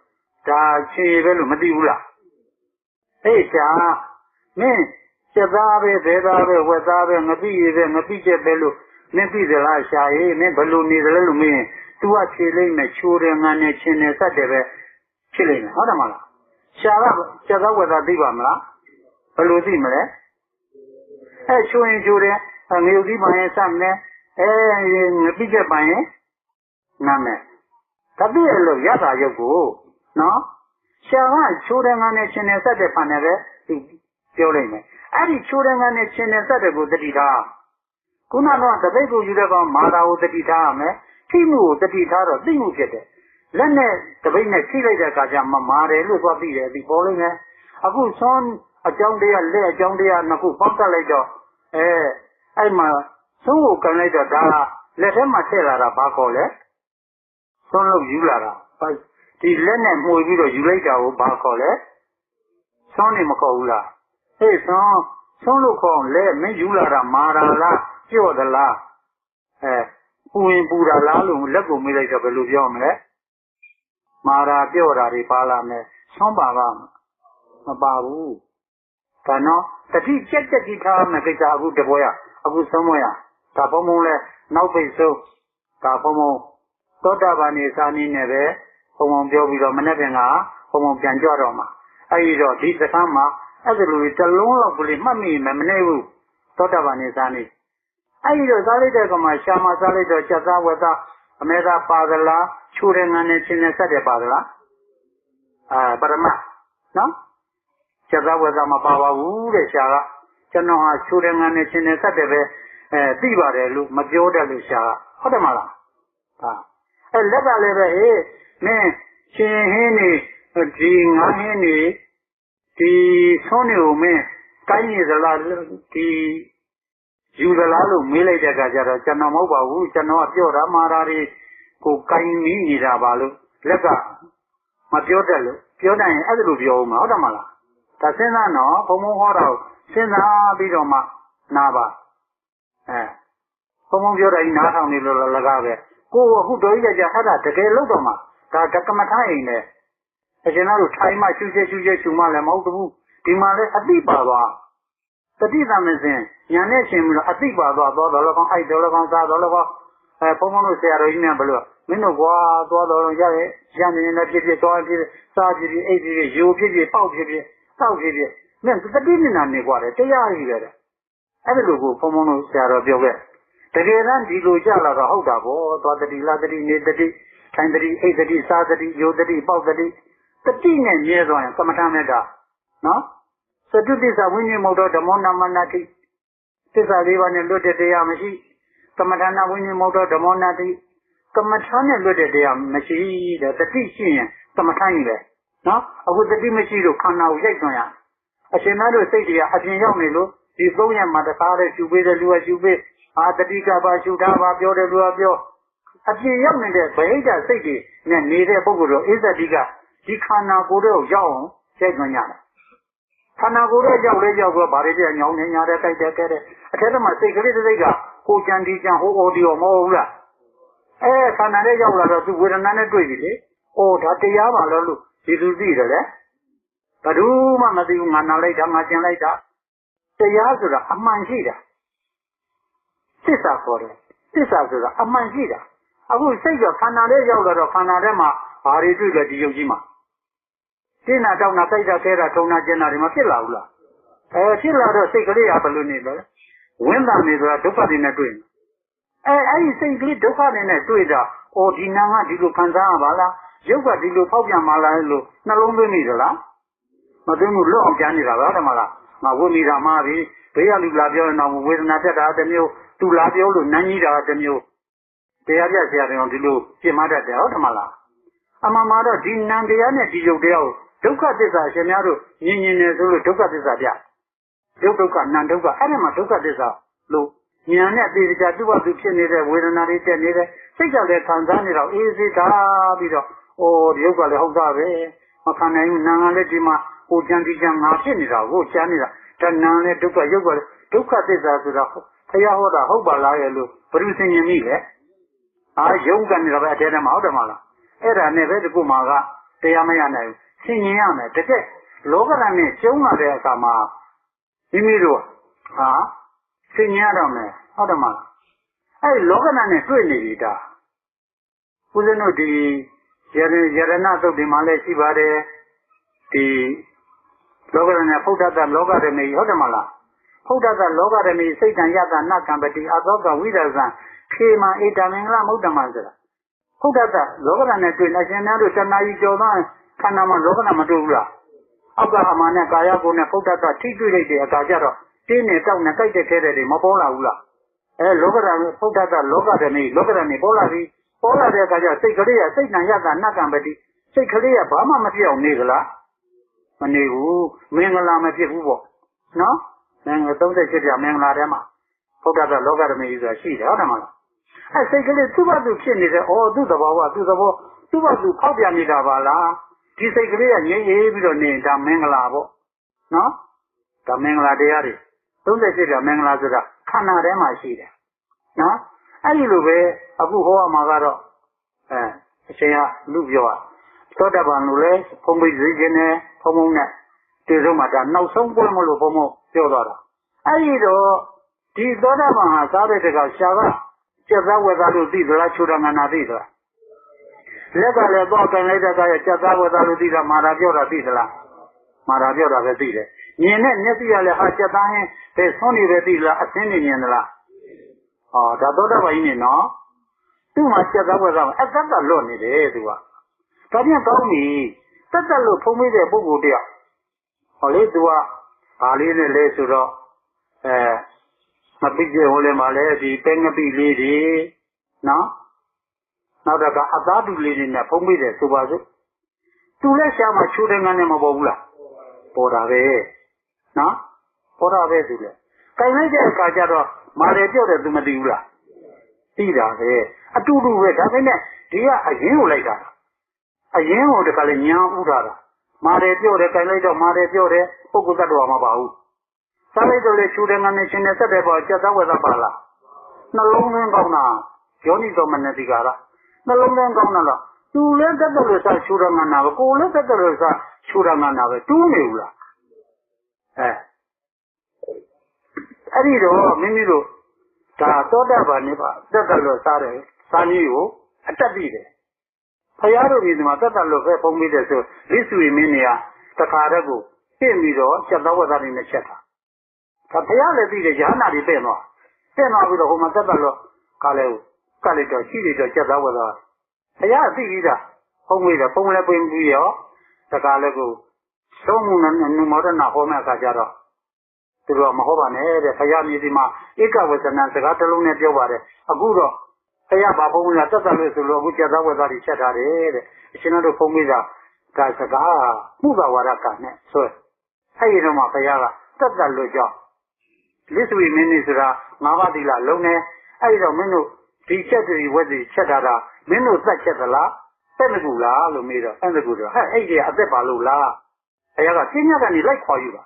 ဒါခြေပဲလို့မသိဘူးလားအေးချာမင်းစက်သားပဲဘဲသားပဲဝက်သားပဲငပိရပဲငပိချက်ပဲလို့မင်းသိသလားရှာရေးမင်းဘယ်လိုနေသလဲလို့မင်းသူကခြေလိမ့်မယ်ချိုးတယ်ငန်းနဲ့ချင်းတယ်စက်တယ်ပဲဖြစ်လိမ့်မယ်ဟုတ်တယ်မလားရှာကစက်သားဝက်သားသိပါမလားဘယ်လိုသိမလဲချိုးရင်ချိုးတယ်ငရုတ်သီးပန်ရင်စမယ်ငပိချက်ပန်ရင်နားမယ်ဒါပြည့်လို့ရတာရုပ်ကိုနော်ရှာကချိုးတယ်ငန်းနဲ့ချင်းတယ်စက်တယ်ပန်တယ်ပဲသူပြောလိုက်မယ်အဲ့ဒီချိုးတယ်ငန်းနဲ့ချင်းတယ်စက်တယ်ကိုတတိထားခုနကတပိတ်ကိုယူတဲ့ကောင်မာတာကိုတတိထားရမယ်ထိမှုကိုတတိထားတော့သိမှုဖြစ်တယ်လက်နဲ့တပိတ်နဲ့ထိလိုက်တဲ့အခါကျမှမာတယ်လို့သွားပြီးတယ်ဒီပေါ်လိုက်မယ်အခုဆွမ်းအကြောင်းတရားလက်အကြောင်းတရားနှစ်ခုပေါက်တက်လိုက်တော့အဲ့မှာသုံးကိုကန်လိုက်တော့ဒါလက်ထဲမှာထည့်လာတာဘာခေါ်လဲသုံးလို့ယူလာတာဒီလက်နဲ့မှွေပြီးတော့ယူလိုက်တာကိုဘာခေါ်လဲသုံးနေမခေါ်ဘူးလားအေးသုံးလို့ခေါ်လဲမင်းယူလာတာမာတာလားကြော့သလားပူရင်ပူတာလားလို့လက်ကိုမေးလိုက်တော့ဘယ်လိုပြောမလဲမာတာကြော့တာတွေပါလာမယ်သုံးပါပါမပါဘူးဒါနော်တတိကြက်တိထားမယ်ကိစ္စအခုတပွဲရအခုဆုံးမရဒါဘုံဘုံလဲနောက်ပိတ်ဆုံးဒါဘုံဘုံသောတာပန်နေစာနည်းနဲ့ပဲဘုံဘုံပြောပြီးတော့မနေ့ကဘုံဘုံပြန်ကြွတော့မှာအဲ့ဒီတော့ဒီစကားမှာအဲ့ဒါလိုတလုံးလောက်ကလေးမှတ်မိမယ်မနေဘူးသောတာပန်နေစာနည်း အဲ့ဒီတော့စားလိုက်တဲ့ကောင်မှရှာမစားလိုက်တော့ချက်သားဝက်သားအမေသားပါသလားချိုးတဲ့ငန်းနဲ့ချင်းနဲ့ဆက်တယ်ပါသလားပရမနော်ချက်သားဝက်သားမပါပါဘူးတဲ့ရှာကကျွန်တော်ဟာချိုးတဲ့ငန်းနဲ့ချင်းနဲ့ဆက်တယ်ပဲသိပါတယ်လို့မပြောတတ်လို့ရှာကဟုတ်တယ်မလားဟာလက်ကလည်းပဲဟေးမင်းရှင်ဟင်းနေဒီငါးဟင်းနေဒီဆုံးနေကိုမင်းတိုင်းနေသလားဒီယူသလားလို့မေးလိုက်တဲ့အခါကျတော့ကျွန်တော်မဟုတ်ပါဘူးကျွန်တော်ကပြောတာမှားတာတွေကိုကိုင်းမိနေတာပါလို့လက်ကမပြောတတ်လို့ပြောနိုင်ရင်အဲ့ဒါလိုပြောဦးမှာဟုတ်တယ်မလားဒါစဉ်းစားတော့ဘုံဘုံဟောတာကိုစဉ်းစားပြီးတော့မှနားပါဘုံဘုံပြောတာကြီးနားထောင်နေလို့လကားပဲကိုယ်အခုတော်ကြီးကြအဲ့ဒါတကယ်လို့တော့မှဒါကမ္မထာအိမ်နဲ့အရှင်တို့ထိုင်မှရှုရှုမှလည်းမဟုတ်ဘူးဒီမှာလည်းအတိပါသွားတတိသမစဉ်ညာနဲ့ရှင်ပြီးတော့အတိပါသွားတော့လည်းကောင်းအိုက်တော့လည်းကောင်းစားတော့လည်းကောင်းဘုံဘုံတို့ဆရာတော်ကြီးများဘလို့မင်းတို့ကွာသွားတော့ရရဲ့ရနေနေဖြစ်သွားဖြစ်စားဖြစ်အိတ်ဖြစ်ရိုဖြစ်ပေါက်ဖြစ်စောက်ဖြစ်မင်းတတိမျက်နှာနေကွာတယ်တရားကြီးပဲအဲ့ဒါလိုကိုဘုံဘုံတို့ဆရာတော်ပြောခဲ့တကယ်တမ်းဒီလိုကြလာတော့ဟုတ်တာဗောသွားတတိလာတတိနေတတိထိုင်တတိအိတ်တတိစားတတိရိုတတိပေါက်တတိတတိနဲ့မြဲသွားရင်သမထမေတ္တာနော်သတုတ္တသဝိညာဉ်မုတ်တော်ဓမ္မနာမနာတိသစ္စာလေးပါးနဲ့လွတ်တဲ့တရားမရှိသမထနာဝိညာဉ်မုတ်တော်ဓမ္မနာတိသမထနဲ့လွတ်တဲ့တရားမရှိတဲ့တတိရှိရင်သမထကြီးပဲနော်အခုတတိမရှိလို့ခန္ဓာကိုရိုက်သွင်းရအရှင်သားတို့စိတ်တွေကအပြင်ရောက်နေလို့ဒီ၃ရက်မှာတခါတည်းရှုပေးတဲ့လူကရှုပေးတတိကပါရှုထားပါပြောတဲ့လူကပြောအပြင်ရောက်နေတဲ့ဗဟိတစိတ်တွေနဲ့နေတဲ့ပုဂ္ဂိုလ်တို့ဣဇတိကဒီခန္ဓာကိုယ်တော့ရောက်အောင်ရိုက်သွင်းရတယ်ခန္ဓာကိုယ်တော့ရောက်လဲရောက်တော့ဗါတွေပြညောင်းနေညာတဲ့တိုက်တဲ့ခဲ့တဲ့အထက်မှာစိတ်ကလေးတစ်စိတ်ကကိုကြံဒီကြံဟိုအော်ဒီယောမဟုတ်ဘူးလားခန္ဓာနဲ့ရောက်လာတော့သူဝေဒနာနဲ့တွေ့ပြီလေဒါတရားပါလို့ဒီသူသိတယ်လေဘယ်သူမှမသိဘူးငါနာလိုက်တာငါကျင်လိုက်တာတရားဆိုတာအမှန်ရှိတာသစ္စာခေါ်တယ်သစ္စာဆိုတာအမှန်ရှိတာအခုစိတ်ကခန္ဓာနဲ့ရောက်လာတော့ခန္ဓာထဲမှာဘာတွေတွေ့လဲဒီယုတ်ကြီးမှာရှင်းတာတောင်းတာတိုက်တာခဲတာထုံတာကျင်တာတွေမဖြစ်လာဘူးလားဖြစ်လာတော့စိတ်ကလေးကဘယ်လိုနေလဲဝိညာဉ်နေဆိုတာဒုက္ခတွေနဲ့တွေ့အဲ့ဒီစိတ်ကလေးဒုက္ခတွေနဲ့တွေ့တာဒီနာကဒီလိုခံစားရပါလားရုပ်ကဒီလိုဖောက်ပြန်မှလားလို့နှလုံးသွင်းနေသလားမသွင်းဘူးလွတ်အောင်ကြမ်းနေတာပဲတမလားငါဝိနေတာမှားပြီဘေးကလူလာပြောရင်တော့ဝေဒနာတက်တာတစ်မျိုးသူလာပြောလို့နန်းကြီးတာတစ်မျိုးတရားပြဆရာတော်ဒီလိုပြင်မတတ်တယ်ဟုတ်တယ်မလားအမှန်မှာတော့ဒီနံတရားနဲ့ဒီယုတ်တရားကိုဒုက္ခသစ္စာရှင်များတို့မြင်နေဆိုလို့ဒုက္ခသစ္စာပြရုပ်ဒုက္ခနံဒုက္ခအဲ့ဒီမှာဒုက္ခသစ္စာလို့ဉာဏ်နဲ့သိကြသူ့ဘာသူဖြစ်နေတဲ့ဝေဒနာတွေတက်နေတယ်စိတ်ကလည်းခံစားနေတော့အေးစေးတာပြီးတော့ဒီရုပ်ကလည်းဟုတ်တာပဲမခံနိုင်ဘူးနာငါလည်းဒီမှာကိုကြံဒီကြံငါဖြစ်နေတာကိုချမ်းနေတာဒါနာလည်းဒုက္ခရုပ်ကလည်းဒုက္ခသစ္စာဆိုတော့ဖျားဟောတာဟုတ်ပါလားရဲ့လို့ဘယ်သူဆင်ញင်မိလဲယုံကန်နေတာပဲအတဲထဲမှာဟုတ်တယ်မလားအဲ့ဒါနဲ့ပဲဒီကုမာကတရားမရနိုင်ဘူးဆင်ញင်ရမယ်တကယ်လောကဓာတ်နဲ့ကျုံလာတဲ့အခါမှာမိမိတို့ဆင်ញင်ရတော့မယ်ဟုတ်တယ်မလားအဲ့လောကဓာတ်နဲ့တွေ့နေပြီဒါဦးဇင်းတို့ဒီယရဏသုတ်ဒီမှာလည်းရှိပါတယ်ဒီလောကဓာတ်နဲ့ဖုဒ္ဓတလောကဓမေဟုတ်တယ်မလားဖုဒ္ဓတလောကဓမေစိတ်တံယတနကံပတိအသောကဝိဒဇံခေမဧတမင်္ဂလမုဒ္ဓမဆိုတာဖုဒ္ဓတလောကဓာတ်နဲ့တွေ့နေရှင်များတို့တဏှာကြီးကြော်သွားခန္ဓာမှာလောကဓာတ်မတွေ့ဘူးလားအောက်ကအမှန်နဲ့ကာယကိုယ်နဲ့ဖုဒ္ဓတထိတွေ့လိုက်တဲ့အခါကျတော့တင်းနဲ့တောက်နဲ့ကြိုက်တဲ့ခဲတဲ့တွေမပေါ်လာဘူးလားလောကဓာတ်ဖုဒ္ဓတလောကဓာတ်နဲ့လောကဓာတ်နဲ့ပေါ်လာပြီပေါ်လာတဲ့အခါကျစိတ်ကလေးကစိတ်တံယတနကံပတိစိတ်ကလေးကဘာမှမဖြစ်အောင်နေကြလားမနေဘူးမင်္ဂလာမဖြစ်ဘူးပေါ့နော်မင်္ဂလာ38ပြမင်္ဂလာထဲမှာဖုဒ္ဓတလောကဓာတ်နဲ့ဆိုတာရှိတယ်ဟုတ်တယ်မလားစိတ်ကလေးသူ့ဘာသူဖြစ်နေတယ်သူ့သဘောကသူ့သဘောသူ့ဘာသူဖောက်ပြန်နေတာပါလားဒီစိတ်ကလေးကငြိမ့်အေးပြီးတော့နေတာမင်္ဂလာပေါ့နော်ဒါမင်္ဂလာတရားတွေ38ပြမင်္ဂလာဆိုတာခန္ဓာထဲမှာရှိတယ်နော်အဲ့ဒီလိုပဲအခုဟောရမှာကတော့အရှင်ကလူပြောသောတပန်လို့လဲဖုံးပိတ်စေခြင်းနဲ့ဖုံးနဲ့ဒီဆုံးမှာဒါနောက်ဆုံးပွဲမလို့ဘုံမပြောသွားတာအဲ့ဒီတော့ဒီသောတပန်ဟာစားတဲ့တကရှာကကျက်သားဝက်သားလို့သိသလားချိုးတာငနာသိသလားလက်ကလည်းတော့ကန်လိုက်တဲ့ကကျက်သားဝက်သားလို့သိတာမာတာပြောတာသိသလားမာတာပြောတာပဲသိတယ်မြင်နဲ့မျက်စိကလည်းဟာကျက်သားဟင်းပဲဆုံးနေပဲသိလားအသင်းနေမြင်သလား ဒါသောတာပန်ကြီးနေနော်သူ့မှာစက်သားဝက်သားအသက်သက်လွတ်နေတယ်သူကဒါပြန်ကောင်းပြီတက်တက်လို့ဖုံးမိတဲ့ပုဂ္ဂိုလ်တယောက်ဟောလေသူကဘာလေးနဲ့လဲဆိုတော့မပိကျဟိုလေမှာလဲဒီပဲငပိလေးတွေနော်နောက်တော့ကအသားတူလေးတွေနဲ့ဖုံးမိတယ်ဆိုပါစို့သူလည်းရှားမှချိုးတဲ့ငန်းနဲ့မပေါ်ဘူးလားပေါ်တာပဲနော်ပေါ်တာပဲသူလည်းကြိုင်လိုက်တဲ့အခါကျတော့မာတယ်ပြော့တယ်သူမသိဘူးလားသိတာပဲအတူတူပဲဒါပေမဲ့ဒီကအရင်ကိုလိုက်တာအရင်ကိုတခါလေညာဥထားတာမာတယ်ပြော့တယ်ကြိုင်လိုက်တော့မာတယ်ပြော့တယ်ပုဂ္ဂိုလ်တ attva မှာပါဘူးစားလိုက်တော့လေချိုးတဲ့ငန်းနဲ့ရှင်နဲ့ဆက်တယ်ပေါ့စက်သားဝက်သားပါလားနှလုံးသွင်းကောင်းတာယောနိတော်မနတိကာရနှလုံးသွင်းကောင်းတာလားသူလည်းတက်တယ်လို့စားချိုးရမှန်းတာပဲကိုလည်းတက်တယ်လို့စားချိုးရမှန်းတာပဲတူးနေဘူးလားအဲ့ဒီတော့မိမိတို့ဒါသောတာပန်နိဗ္ဗာန်တက်တယ်လို့စားတယ်စားနည်းကိုအတက်ပြီတယ်ဖရာတို့ဒီမှာတက်တယ်လို့ပဲပုံမိတယ်ဆိုလိစုရီမင်းတွေကတခါတည်းကိုပြင့်ပြီးတော့စက်တော်ဝတ်သားတွေနဲ့ချက်တာဒါဖရာလည်းသိတယ်ရဟနာတွေပြင့်သွားပြီးတော့ဟိုမှာတက်တယ်လို့ကလည်းကလည်းတော့ရှိတယ်တော့စက်တော်ဝတ်သားဖရာသိပြီးသားပုံမိတယ်ပုံလည်းပြင်ပြီးရောတခါလည်းကိုသုံးမှုနဲ့နုမောဒနာဟောမဲ့အခါကျတော့သူတို့မဟုတ်ပါနဲ့တဲ့ဖရာမြေဒီမှာဧကဝဇ္ဇနစကားတစ်လုံးနဲ့ပြောပါတယ်အခုတော့ဖရာဘာပုံမှန်တက်တယ်လို့ဆိုလို့အခုကျက်သားဝက်သားတွေချက်ထားတယ်တဲ့အရှင်တို့ပုံမိတာဒါစကားမှုဘဝရကနဲ့ဆိုအဲ့ဒီတော့မှဖရာကတက်တယ်လို့ကြောက်လိစုရီမင်းနေဆိုတာ၅ပါးသီလလုံးနဲ့အဲ့ဒီတော့မင်းတို့ဒီချက်တွေဝက်တွေချက်ထားတာမင်းတို့သက်ချက်သလားသက်မကူလားလို့မေးတော့အဲ့ဒါကူတော့ဟဲ့အဲ့ဒီအသက်ပါလို့လားဖရာကပြင်းညက်ကနေလိုက်ခေါ်ယူတာ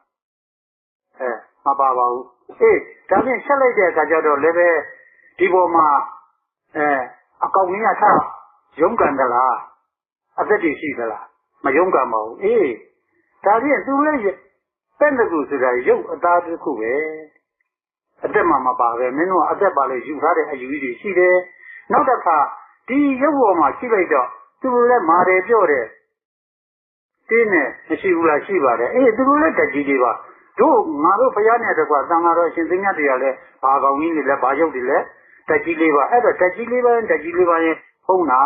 မပါပါဘူးဒါဖြင့်ချက်လိုက်တဲ့အခါကျတော့လည်းပဲဒီပေါ်မှာအကောင်ကြီးကထားရုံးကန်သလားအသက်တည်ရှိသလားမရုံးကန်ပါဘူးဒါဖြင့်သူလည်းတဲ့တကူဆိုတာရုပ်အသားတစ်ခုပဲအသက်မှမပါပဲမင်းတို့ကအသက်ပါလို့ယူထားတဲ့အယူကြီးတွေရှိတယ်နောက်တစ်ခါဒီရုပ်ပေါ်မှာရှိလိုက်တော့သူလည်းမာတယ်ပြော့တယ်တင်းနဲ့မရှိဘူးလားရှိပါတယ်သူလည်းတက်ကြီးလေးပါတို့ငါတို့ဘုရားနဲ့တကွာသံဃာတော်အရှင်သင်္ညတ်တွေကလည်းဘာကောင်ကြီးတွေလဲဘာရုပ်တွေလဲတက်ကြီးလေးပါအဲ့တော့တက်ကြီးလေးပါရင်ဖုံးတာ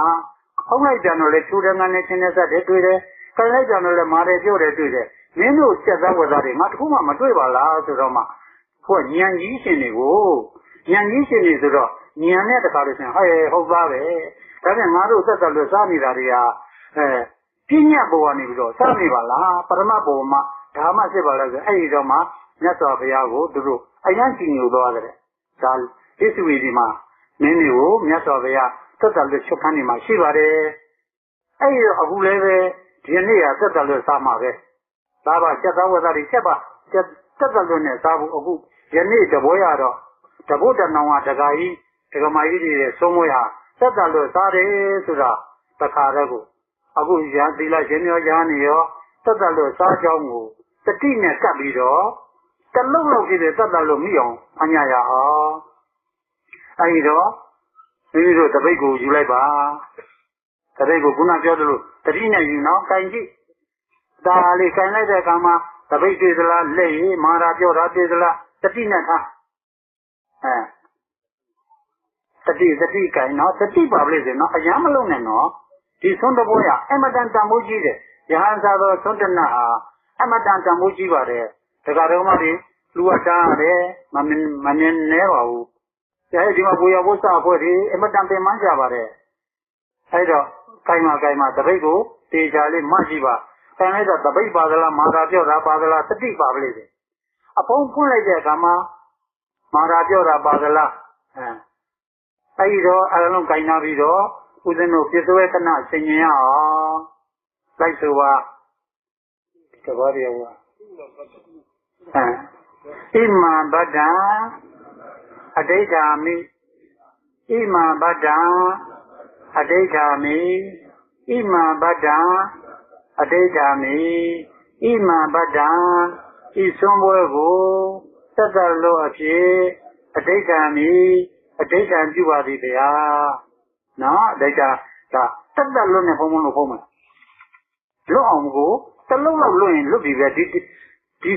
ဖုံးလိုက်ပြန်တော့လေချိုးတဲ့ငန်းနဲ့ချင်းနဲ့ဆက်တယ်တွေ့တယ်ခိုင်လိုက်ပြန်တော့လေမာတယ်ပြောတယ်တွေ့တယ်မင်းတို့စက်သားဝက်သားတွေငါတခုမှမတွေ့ပါလားဆိုတော့မှကိုညံကြီးရှင်တွေကိုညံကြီးရှင်တွေဆိုတော့ညံနဲ့တခါလို့ရှင်ဟုတ်သားပဲဒါပြန်ငါတို့သက်သက်လွတ်စားနေတာတွေကပြည့်ညတ်ပေါ်ကနေပြီးတော့စားနေပါလားပရမတ်ပေါ်မှာဒါမှဖြစ်ပါလားဆိုအဲ့ဒီတော့မှမြတ်စွာဘုရားကိုသူတို့အယံကြည်ညိုသွားတယ်ဒါဣသုဝေဒီမှာမင်းတွေကိုမြတ်စွာဘုရားသက်သက်လွတ်ချုပ်ခန်းနေမှာရှိပါတယ်အဲ့ဒီတော့အခုလည်းပဲဒီနေ့ကသက်သက်လွတ်စားမှာပဲဒါပါစက်သားဝတ်သားတွေချက်ပါသက်သက်လွတ်နဲ့စားဖို့အခုယနေ့တဘောရတော့တဘုဒ္ဓနောင်ကဒကာကြီးဒကမကြီးတွေဆုံးမွေးဟာသက်သက်လွတ်စားတယ်ဆိုတာတခါတည်းကိုအခုရန်သီလရှင်ရောရဟန်းရောသက်သက်လွတ်စားကြောင်းကိုတတိနဲ့ကပ်ပြီးတော့တလုံးလုံးဖြစ်တဲ့သက်သက်လွတ်မိအောင်အညာရအောင်အဲဒီတော့မိမိတို့တပိတ်ကိုယူလိုက်ပါတပိတ်ကိုခုနပြောသလိုတတိနဲ့ယူနော်ကင်ကြည့်ဒါလေးကင်လိုက်တဲ့အခါမှာတပိတ်တွေ့သလားလက်ရည်မာရာပြောတာတွေ့သလားတတိနဲ့ထားတတိကင်နော်တတိပါပလိစေနော်အရမ်းမလုံးနဲ့နော်ဒီဆုံးတဘောရအမတန်တန်မိုးကြီးတယ်ယဟန်သာတော်သုံးတနာဟာအမတန်တန်မိုးကြီးပါတယ်ဒကာတော်မတွေလူအတားရတယ်မမြင်နေပါဘူးအဲဒီမှာကိုရဘုရားအဖွဲ့တွေအမတန်ပင်ပန်းကြပါတယ်အဲဒါကိုင်မှာတပိတ်ကိုတေချာလေးမှရှိပါခိုင်လိုက်တော့တပိတ်ပါသလားမာရာပြောတာပါသလားတတိပါပလိစေအဖုံးဖွင့်လိုက်တဲ့အခါမှာမာရာပြောတာပါသလားအဲဒီတော့အလုံးကိုင်နာပြီးတော့ဦးဇင်းတို့ပြစ္ဆွေကနဆင်ញင်ရအောင်လိုက်ဆိုပါတဘောရရောဣမံဗဒ္ဒံအဋိဌာမိဣမံဗဒ္ဒံအဋိဌာမိဣမံဗဒ္ဒံအဋိဌာမိဣမံဗဒ္ဒံဤဆုံးပွဲကိုသက်သက်လို့အဖြစ်အဋိဌာမိအဋိဌာပြုပါသည်ဗျာနော်အဋိဌာဒါသက်သက်လို့နဲ့ဖုံးလို့ဖုံးမယ်လွတ်အောင်ကိုတလုံးလောက်လွတ်ရင်လွတ်ပြီပဲဒီ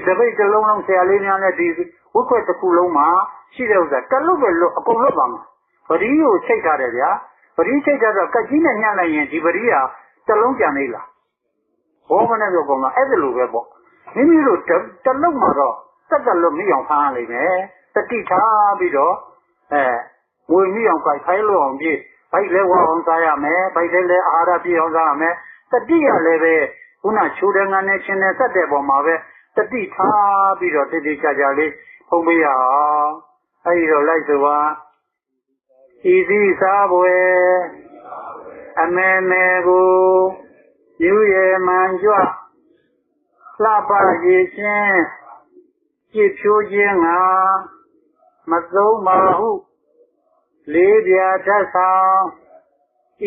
သပိတ်တစ်လုံးလုံးဆရာလေးများနဲ့ဒီ ဝက်ခွက်တစ်ခုလုံးမှာရှိတဲ့ဥစ္စာတက်လို့ပဲလို့အကုန်လွတ်ပါမှာပရိကိုချိတ်ထားတယ်ဗျာပရိချိတ်ထားတော့ကက်ကြီးနဲ့ညှက်လိုက်ရင်ဒီပရိဟာတစ်လုံးကြံနေလားဘောမနဲ့ဆိုကောင်ကအဲ့ဒါလိုပဲပေါ့မိမိတို့တစ်လုံးမှာတော့တက်လို့မိအောင်ဖမ်းရလိမ့်မယ်တတိထားပြီးတော့ငွေမိအောင်ခိုင်းလို့အောင်ပြေးဘိုက်လဲဝအောင်စားရမယ်ဘိုက်လဲအာဟာရပြည့်အောင်စားရမယ်တတိရလည်းပဲခုနချိုးတဲ့ငန်းနဲ့ချင်းနဲ့ဆက်တဲ့ပုံမှာပဲတတိထားပြီးတော့တိတိကျကျလေးဖုံးပေးရအောင်အဲဒီတော့လိုက်ဆိုပါဤသည့်စားပွဲအမေမေကိုယူရမှန်ကြွလှပရည်ချင်းကြည်ဖြိုးခြင်းငါမသုံးပါဟုလေးပြာဓာတ်ဆောင်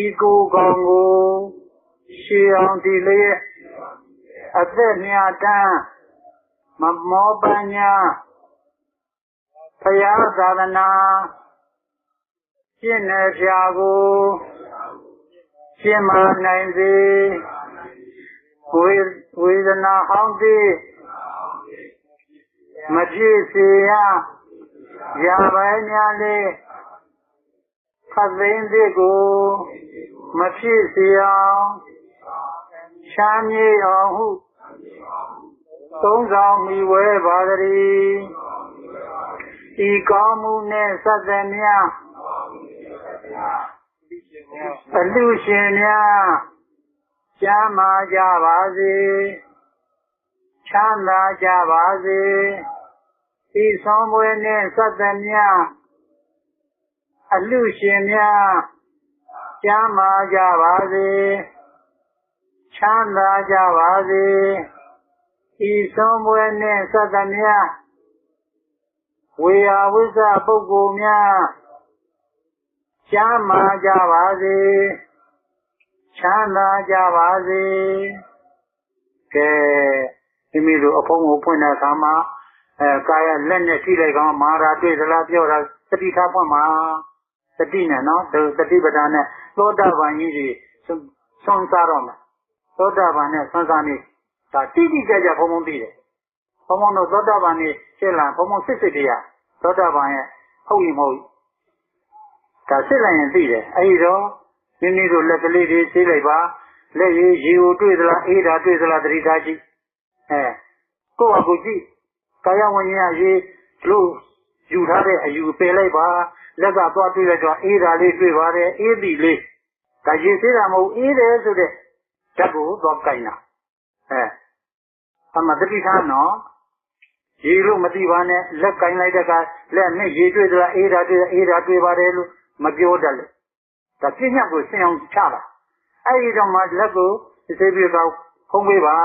ဤကိုယ်ကောင်ကိုရှေးအောင်ဒီလေးအသက်မြတ်တမ်းမမောပညာဖယားသာသနာရှင်းနေဖြာကိုရှင်းမနိုင်စေဝေဒနာဟောင်းသည်မဖြစ်စေရရာပိုင်းများလေးခသိန်းသည်ကိုမဖြစ်စေအောင်ချမ်းမြေ့အောင်ဟုသုံးဆောင်မိဝဲပါသည်ဤကောင်းမှုနှင့်ဆက်သက်များအလူရှင်များကျမ်းမာကြပါစေချမ်းသာကြပါစေဤဆုံးပွဲနှင့်ဆက်သက်များအလူရှင်များကျမ်းမာကြပါစေချမ်းသာကြပါစေဤဆုံးပွဲနှင့်ဆက်သက်များဝေယဝိဇ္ဇပုဂ္ဂိုလ်များချမ်းသာကြပါစေချမ်းသာကြပါစေကဲမိမိတို့အဖုံးကိုဖွင့်တဲ့အခါမှာကာယလက်နဲ့ထိလိုက်ကောင်မာရာတွေ့သလားပြောတာတတိထားဖွင့်မှာတတိနဲ့နော်တတိပဒနဲ့သောတာပန်ကြီးတွေဆွမ်းစားတော့မှာသောတာပန်နဲ့ဆွမ်းစားနေဒါတိတိကျကျဘုံဘုံသိတယ်ဘုံဘုံတို့သောတာပန်နေဖြစ်လာဘုံဘုံစစ်တရားသောတာပန်ရဲ့ဟုတ်ရင်မဟုတ်ဒါစစ်လိုက်ရင်သိတယ်အဲဒီတော့မိမိတို့လက်ကလေးတွေဆေးလိုက်ပါလက်ရည်ရေကိုတွေ့သလားအေးတာတွေ့သလားတတိထားကြည့်ကိုယ့်အကူကြည့်ကာယဝဉ္ညာရေလို့ယူထားတဲ့အယူပယ်လိုက်ပါလက်ကသွားတွေ့လိုက်တော့အေးတာလေးတွေ့ပါတယ်အေးပြီလေးဒါရေဆေးတာမဟုတ်အေးတယ်ဆိုတဲ့ဓာတ်ကိုသွားကြိုင်တာအမှတတိထားနော်ရေလို့မသိပါနဲ့လက်ကင်လိုက်တဲ့ကလက်နဲ့ရေတွေ့သလားအေးတာတွေ့ပါတယ်လို့မပြောတတ်လို့ဒါပြညတ်ကိုဆင်အောင်ချတာအဲဒီတော့မှလက်ကိုသိပြီးတော့ဖုံးပေးပါ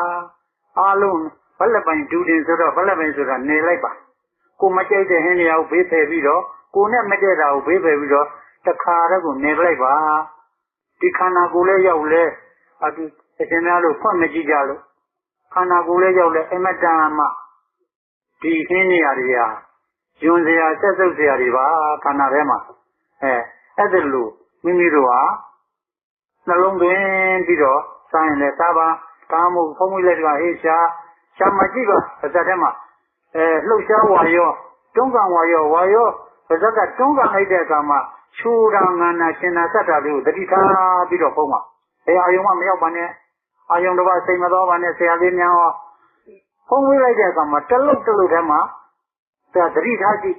အားလုံးဘလက်ပိုင်ဒူတင်ဆိုတော့ဘလက်ပိုင်ဆိုတာနေလိုက်ပါကိုမကြိုက်တဲ့ဟင်းတွေကိုဘေးဖယ်ပြီးတော့ကိုနဲ့မတည့်တာကိုဘေးဖယ်ပြီးတော့တခါတော့ကိုနေလိုက်ပါဒီခန္ဓာကိုယ်လေးရောက်လဲအတူအရှင်များလို့ဖွင့်မကြည့်ကြလို့ခန္ဓာကိုယ်လေးရောက်လဲအမတန်မှဒီဟင်းနေရာတွေဟာယွန်စရာဆက်စုပ်စရာတွေပါခန္ဓာထဲမှာအဲ့ဒါလို့မိမိတို့ဟာနှလုံးသွင်းပြီးတော့စားရင်လည်းစားပါကားမှုဖုံးမိလိုက်ကဟေးရှာမကြည့်ပါပါဇက်ထဲမှာလှုပ်ရှားဝါရောတွန်းကန်ဝါရောပါဇက်ကတွန်းကန်လိုက်တဲ့အခါမှာချူတာငန္နာရှင်နာစက်တာလေးကိုတတိထားပြီးတော့ဖုံးပါအာယုံမမရောက်ပါနဲ့အာယုံတစ်ပါးစိတ်မတော်ပါနဲ့ဆရာလေးများဟောဖုံးမိလိုက်တဲ့အခါမှာတလုတ်ထဲမှာတတိထားကြည့်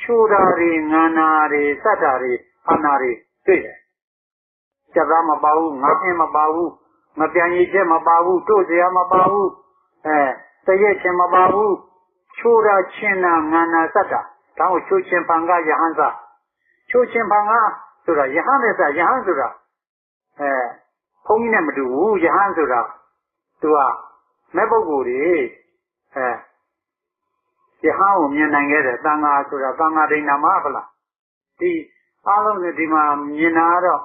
ချူတာတွေငန္နာတွေစက်တာတွေခန္ဓာတွေတွေ့တယ်စက်သားမပါဘူးငါးင်းမပါဘူးမပြန်ရည်ချက်မပါဘူးတို့စရာမပါဘူးတရက်ချင်းမပါဘူးချိုးတာချင်းနာငန္နာစက်တာဒါကိုချိုးချင်းပံကယဟန်စာချိုးချင်းပံကဆိုတာယဟန်နဲ့စာယဟန်ဆိုတာဘုန်းကြီးနဲ့မတူဘူးယဟန်ဆိုတာသူကမဲ့ပုဂ္ဂိုလ်တွေယဟန်ကိုမြင်နိုင်ခဲ့တယ်သံဃာဆိုတာသံဃာဒိဋ္ဌာမဟုတ်လားဒီအားလုံးနဲ့ဒီမှာမြင်တာတော့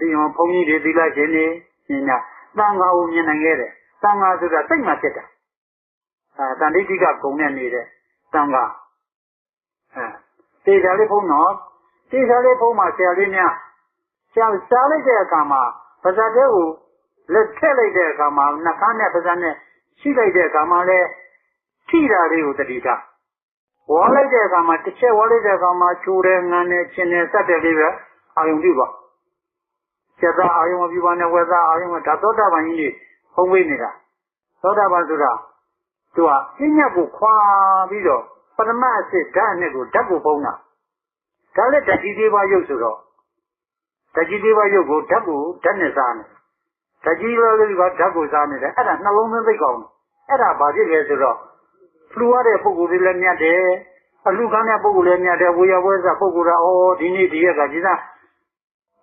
ဒီမှာဘုန်းကြီးတွေသီလရှင်တွေမြင်တာသံဃာကိုမြင်နိုင်ခဲ့တယ်သံဃာဆိုတာစိတ်မှဖြစ်တာတန်ဋိဋ္ဌိကဂုံနဲ့နေတဲ့သံဃာတေချာလေးဖုံးတော့တေချာလေးဖုံးမှာဆရာလေးများစားလိုက်တဲ့အခါမှာပါဇက်တဲကိုလက်ထည့်လိုက်တဲ့အခါမှာနှခမ်းနဲ့ပါဇက်နဲ့ရှိလိုက်တဲ့အခါမှာလဲထိတာလေးကိုတတိထား ဝါလိုက်တဲ့အခါမှာတစ်ချက်ဝါလိုက်တဲ့အခါမှာချိုးတယ်ငန်းတယ်ချင်းတယ်စက်တယ်လေးပဲအာယုံပြုပါချက်သားအာယုံမပြုပါနဲ့ဝက်သားအာယုံကဒါသောတာပန်ကြီးဖုံးပေးနေတာသောတာပန်ဆိုတာသူကပညာကိုခွာပြီးတော့ပရမတ်အစစ်ဓာတ်နဲ့ကိုဓာတ်ကိုဖုံးတာဒါလည်းဓာတ်ကြီးသေးပါရုပ်ဆိုတော့ဓာတ်ကြီးသေးပါရုပ်ကိုဓာတ်ကိုဓာတ်နဲ့စားနေဓာတ်ကြီးလေးကဓာတ်ကိုစားနေတယ်အဲ့ဒါနှလုံးသွင်းသိကောင်းအဲ့ဒါဘာဖြစ်လဲဆိုတော့ဖလူရတဲ့ပုဂ္ဂိုလ်တွေလည်းမြတ်တယ်အလူခံတဲ့ပုဂ္ဂိုလ်လည်းမြတ်တယ်ဝေယဝဲစားပုဂ္ဂိုလ်ကဒီနေ့ဒီရက်ကဒီသား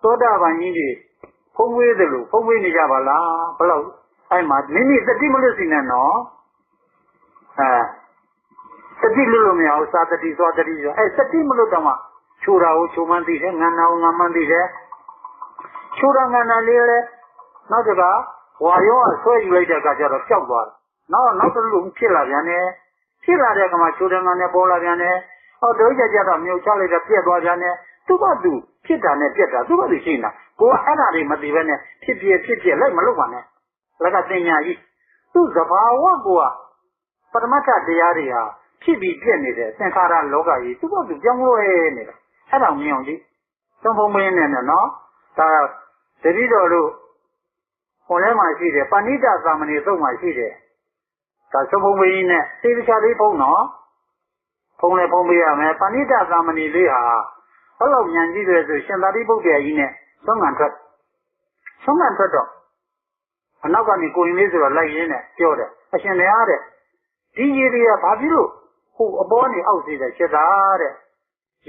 သောတာပန်ကြီးတွေဖုံးဝေးတယ်လို့ဖုံးဝေးနေကြပါလားဘယ်လောက်အဲ့မှာမိမိတတိမလို့စီနေနော်တတိလို့မရဘူးသာတတိသွားတတိဆိုအဲ့တတိမလို့တော့မှချိုးတာကိုချိုးမှန်းသိတယ်ငန်းနာကိုငန်းမှန်းသိတယ်ချိုးတာငန်းနာလေးလဲနောက်တကဝါရောဆွဲယူလိုက်တဲ့အခါကျတော့ပျောက်သွားတယ်နောက်တစ်လူဖြစ်လာပြန်တယ်ဖြစ်လာတဲ့အခါမှာချိုးတယ်ငန်းနဲ့ပေါ်လာပြန်တယ်တို့ကြတော့မြုပ်ချလိုက်တော့ပြက်သွားပြန်တယ်သူ့ဘာသူဖြစ်တာနဲ့ပြက်တာသူ့ဘာသူရှိနေတာကိုကအဲ့ဒါတွေမသိဘဲနဲ့ဖြစ်ပြလိုက်မလုပ်ပါနဲ့လက်ကတင်ညာကြီးသူ့သဘာဝကိုကပရမတ္ထတရားတွေဟာဖြစ်ပြီးပြက်နေတယ်သင်္ခါရလောကကြီးသူ့ဘာသူပြောင်းလဲနေတာအဲ့ဒါမြင်အောင်ကြည့်သုံးဖုံးမင်းနဲ့နော်ဒါတတိတော်တို့ဟိုထဲမှာရှိတယ်ပဏိတသာမဏေသုံးမှာရှိတယ်ဒါသုံးဖုံးမင်းနဲ့သေချာလေးဖုံးနော်ဖုံးလဲဖုံးပေးရမယ်ပဏိတသာမဏေလေးဟာဘယ်လောက်ဉာဏ်ကြီးတယ်ဆိုရှင်သာရိပုတ္တရာကြီးနဲ့သုံးငံထွက်တော့အနောက်ကနေကိုရင်လေးဆိုတော့လိုက်ရင်းနဲ့ပြောတယ်အရှင်တရားတဲ့ဒီရေတွေကဘာဖြစ်လို့ဟိုအပေါ်နေအောက်စီတဲ့ချက်တာတဲ့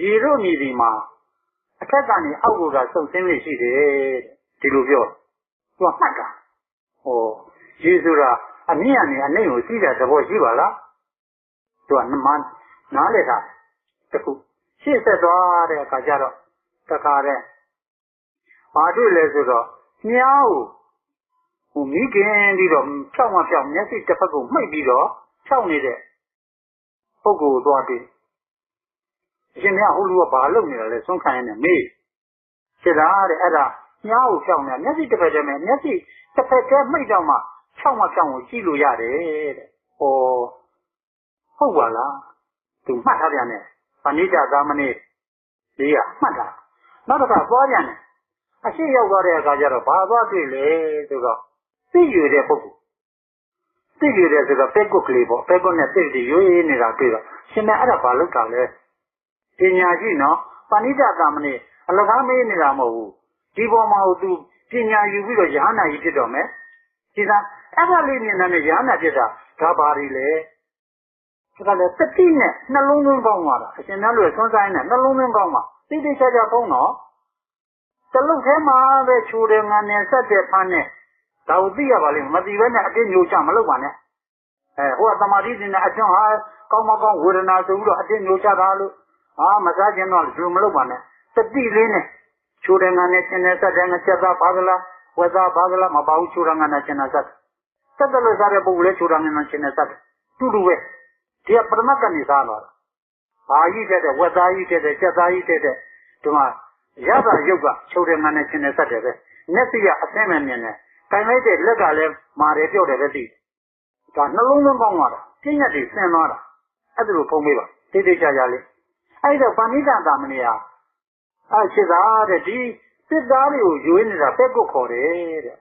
ရေတို့မြည်ဒီမှာအထက်ကနေအောက်ကိုသာစုပ်ဆင်းနေရှိတယ်ဒီလိုပြောသူကမှတ်တာရေဆိုတာအမြင့်ကနေအနှိမ့်ကိုစီးတဲ့သဘောရှိပါလားသူကနားလေတာတခုရှေ့ဆက်သွားတဲ့အခါကျတော့တခါတဲ့ဘာတွေ့လဲဆိုတော့မြားကိုမိခင်ပြီးတော့ဖြောက်မျက်စိတစ်ဖက်ကိုမှိတ်ပြီးတော့ဖြောက်နေတဲ့ပုဂ္ဂိုလ်သွားတယ်အရှင်မြတ်ဟိုလူကဘာလုပ်နေတာလဲဆုံးခံရနေမေးဖြစ်တာတဲ့အဲ့ဒါမြားကိုဖြောက်နေမျက်စိတစ်ဖက်တည်းမဲ့မျက်စိတစ်ဖက်တည်းမှိတ်တော့မှဖြောက်ကိုကြည့်လို့ရတယ်တဲ့ဟုတ်ပါလားသူမှတ်ထားပြန်တယ်ပဏိတသာမဏေလေးကမှတ်တာနောက်တစ်ခါသွားပြန်တယ်အရှိရောက်သွားတဲ့အခါကျတော့ဘာသွားတွေ့လဲဆိုတော့သိရတဲ့ပုဂ္ဂိုလ်သိရတဲ့ဆိုတော့ပဲကုတ်ကလေးပေါ့ပဲကုတ်နဲ့သိတယ်ရွေးနေတာတွေ့တော့ရှင်မအဲ့ဒါဘာလုပ်တာလဲပညာရှိနော်ပဏိတသာမဏေအလကားမေးနေတာမဟုတ်ဘူးဒီပေါ်မှာသူပညာယူပြီးတော့ယဟနာကြီးဖြစ်တော့မယ်ဒီသားအဲ့ဒါလေးမြင်တဲ့ယဟနာဖြစ်တာဒါဘာတွေလဲဒါကလည်းတတိနဲ့နှလုံးသွင်းပေါင်းသွားတာအရှင်များတို့ဆွမ်းဆိုင်နဲ့နှလုံးသွင်းပေါင်းမှာတိတိကျကျပေါင်းတော့တလုံးထဲမှာပဲချိုးတယ်ငန်းနဲ့ဆက်တယ်ဖမ်းနဲ့ဒါကိုသိရပါလိမ့်မသိဘဲနဲ့အတင်းမျိုးချမလုပ်ပါနဲ့ဟိုကသမာဓိရှင်နဲ့အကျွန်းဟာကောင်းမကောင်းဝေဒနာဆိုပြီးတော့အတင်းမျိုးချတာလို့မစားခြင်းတော့လူမလုပ်ပါနဲ့တတိလေးနဲ့ချိုးတယ်ငန်းနဲ့ရှင်နဲ့ဆက်တယ်ငါချက်သားပါကလားဝက်သားပါကလားမပါဘူးချိုးတယ်ငန်းနဲ့ရှင်နဲ့ဆက်တယ်လို့စားတဲ့ပုဂ္ဂိုလ်လေးချိုးတယ်ငန်းနဲ့ရှင်နဲ့ဆက်တယ်တူတူပဲဒီကပရမတ်ကနေစားလာတာဘာကြီးတဲ့ဝက်သားကြီးတဲ့ချက်သားကြီးတဲ့ဒီမှာရတာရုပ်ကချိုးတယ်ငန်းနဲ့ရှင်နဲ့ဆက်တယ်ပဲမျက်စိကအဆင်းမဲ့မြင်တယ်တိုင်လိုက်တဲ့လက်ကလည်းမာတယ်ပြော့တယ်ပဲသိဒါနှလုံးသွင်းကောင်းသွားတာပြည့်ညက်တွေဆင်းသွားတာအဲ့ဒါလိုဖုံးပေးပါတိတ်တိတ်ကြကြလေးအဲ့တော့ပဏိတသာမဏေဟာရှင်းသားတဲ့ဒီစစ်သားတွေကိုရွေးနေတာပဲကုတ်ခေါ်တယ်တဲ့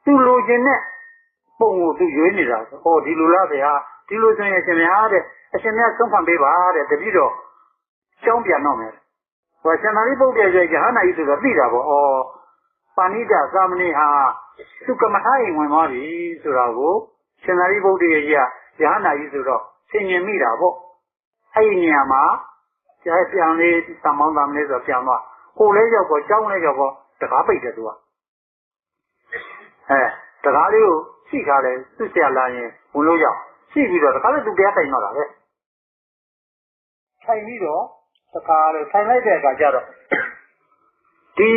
သူလိုချင်တဲ့ပုံကိုသူရွေးနေတာဆိုဒီလိုလားဗျာဒီလိုဆိုရင်ရှင်များတဲ့အရှင်များဆုံးခံပေးပါတဲ့တပည့်တော်ကျောင်းပြန်တော့မယ်ဟောရှင်သာရိပုတ္တရာရဲ့ယဟနာကြီးဆိုတော့သိတာပေါ့ပဏိတသာမဏေဟာသူကမ္မထာရင်ဝင်သွားပြီဆိုတာကိုရှင်သာရိပုတ္တရာကြီးကယဟနာကြီးဆိုတော့ဆင်ញင်မိတာပေါ့အဲ့ဒီနေရာမှာပြန်လေးသမောင်းသားလေးဆိုပြန်သွားကိုလည်းရောက်တော့ကျောင်းလည်းရောက်တော့တကားပိတ်တယ်သူကတကားလေးကိုရှိထားတယ်သူ့ဆရာလာရင်ဝင်လို့ရောက်ရှိပြီးတော့တကားလေးသူတရားတိုင်တော့တာပဲထိုင်ပြီးတော့တကားလေးထိုင်လိုက်တဲ့အခါကျတော့ဒီ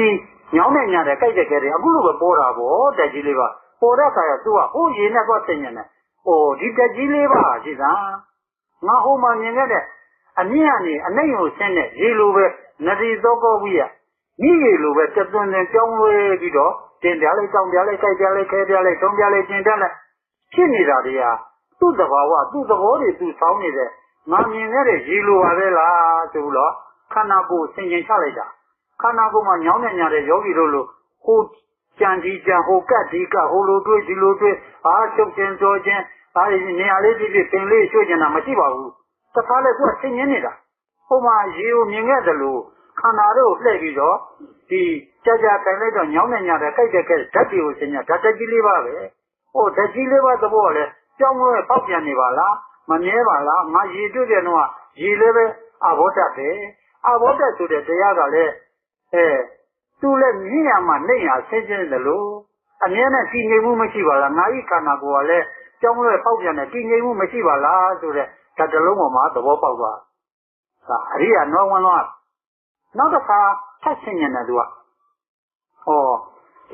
ညောင်းနဲ့ညာတဲ့ကြိုက်တဲ့ကဲတွေအခုလိုပဲပေါ်တာပေါ့တက်ကြီးလေးပါပေါ်တဲ့အခါကျသူကဟိုးရေနဲ့တော့ဆင်ញင်တယ်ဒီတက်ကြီးလေးပါရှိသားငါဟိုမှမြင်ခဲ့တဲ့အမြင့်ကနေအနှိမ့်ကိုဆင်းတဲ့ရေလိုပဲနတိသောကောဝိယမိရေလိုပဲတသွန်သွန်ကြောင်းလွဲပြီးတော့တင်ပြလိုက်တောင်းပြလိုက်ကြိုက်ပြလိုက်ခဲပြလိုက်ထုံးပြလိုက်ကျင်ပြလိုက်ဖြစ်နေတာတွေကသူ့သဘာဝသူ့သဘောတွေသူ့ဆောင်းနေတဲ့ ငါမြင်ခဲ့တဲ့ရေလိုပါပဲလားဆိုတော့ခန္ဓာကိုယ်ဆင်ခြင်ချလိုက်တာခန္ဓာကိုယ်မှာညောင်းနေညာတဲ့ယောဂီတို့လိုဟိုကြံဒီကြံဟိုကတ်ဒီကဟိုလိုတွေးဒီလိုတွေးချုပ်ခြင်းကြောခြင်းနေရာလေးဖြစ်ဖြစ်ပင်လေးရွှေ့ကျင်တာမရှိပါဘူးတခါလေသူကဆင်ခြင်နေတာဟိုမှာရေကိုမြင်ခဲ့တယ်လို့ခန္ဓာတို့လှည့်ပြီးတော့ဒီကြာကြာတိုင်လိုက်တော့ညောင်းနေညာတဲ့ကြိုက်တဲ့ဓာတ်တွေကိုဆင်ညာဓာတ်ကြီးလေးပါပဲဟိုဓာတ်ကြီးလေးပါသဘောလေကြောင်းလို့ပေါက်ပြန်နေပါလားမမြဲပါလားငါရေတွေ့တယ်တော့ရေလည်းပဲအဘောဓာတ်ပဲအဘောဓာတ်ဆိုတဲ့တရားကလည်းသူလည်းမြင်ရမှနေရဆင်းရဲတယ်လို့အမြဲတမ်းတည်ငြိမ်မှုမရှိပါလားငါဤခန္ဓာကိုယ်ကလည်းကြောင်းလို့ပေါက်ပြန်တယ်တည်ငြိမ်မှုမရှိပါလားဆိုတဲ့ဓာတ်တစ်လုံးပေါ်မှာသဘောပေါက်သွားဒါအရိယာနောဝန်တော့နောက်တစ်ခါထပ်ဆင်ញင်တယ်သူက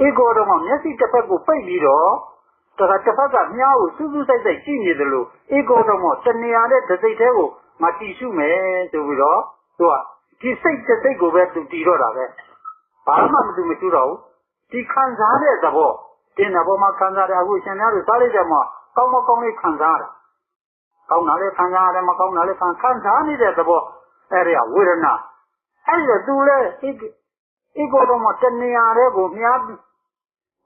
ဧကောတော့မျက်စိတစ်ဖက်ကိုပိတ်ပြီးတော့တစ်ဖက်ကမြားကိုစူးစူးစိုက်စိုက်ကြည့်နေတယ်လို့ဧကောတော့တဏှာတဲ့ဒစိတ်သေးကိုမတည်ရှုမယ်ဆိုပြီးတော့သူကဒီစိတ်တစ်စိတ်ကိုပဲသူတည်တော့တာပဲဘာမှမသူမရှုတော့ဘူးဒီခံစားတဲ့သဘောတင်းတဲ့ဘောမှာခံစားတယ်အခုရှင်များတို့စားလိုက်တယ်မှာကောင်းမကောင်းလေးခံစားရတာကောင်းတာလေးခံစားရတယ်မကောင်းတာလေးခံစားနေတဲ့သဘောအဲ့ဒါဝေဒနာအဲ့ဒါသူလည်းဧကောတော့တဏှာတဲ့ကိုမြား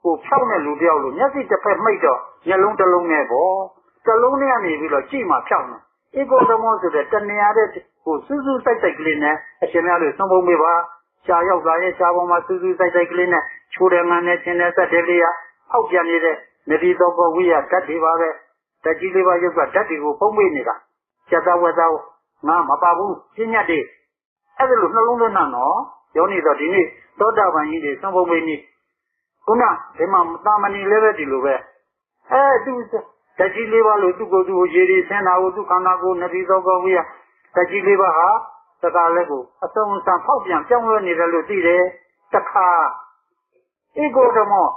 ကိုဖြောက်တဲ့လူတယောက်လိုမျက်စိတစ်ဖက်မိတ်တော့မျက်လုံးတစ်လုံးနဲ့ပေါ့တစ်လုံးနဲ့ကနေပြီးတော့ကြည့်မှဖြောက်နေဧကောတော့ဆိုတဲ့တဏှာတဲ့ကိုစူးစူးစိုက်စိုက်ကလေးနဲ့အရှင်များတို့သုံးပုံပေးပါရှားရောက်လာရဲ့ရှားပေါ်မှာစူးစူးစိုက်စိုက်ကလေးနဲ့ချိုးတယ်မှန်နဲ့ချင်းတဲ့ဆက်တဲ့လေးကအောက်ပြန်နေတဲ့နတိသောကဝိယဓာတ်တွေပါပဲဓာတ်ကြီးလေးပါရုပ်ကဓာတ်တွေကိုပုံမိနေတာစက်သားဝက်သားငါမပါဘူးပြညတ်တွေအဲ့ဒါလိုနှလုံးသွင်းတာနော်ယောနေတော့ဒီနေ့သောတာပန်ကြီးတွေသုံးပုံပေးနေခုနဒီမှာတာမဏိလည်းပဲဒီလိုပဲသူဓာတ်ကြီးလေးပါလို့သူ့ကိုယ်သူ့ရေတွေဆင်းတာကိုသူ့ခန္ဓာကိုယ်နတိသောကဝိယဓာတ်ကြီးလေးပါဟာတခါလည်းကိုအစုံစံဖောက်ပြန်ပြောင်းလဲနေတယ်လို့သိတယ်တခါဧကောဓမော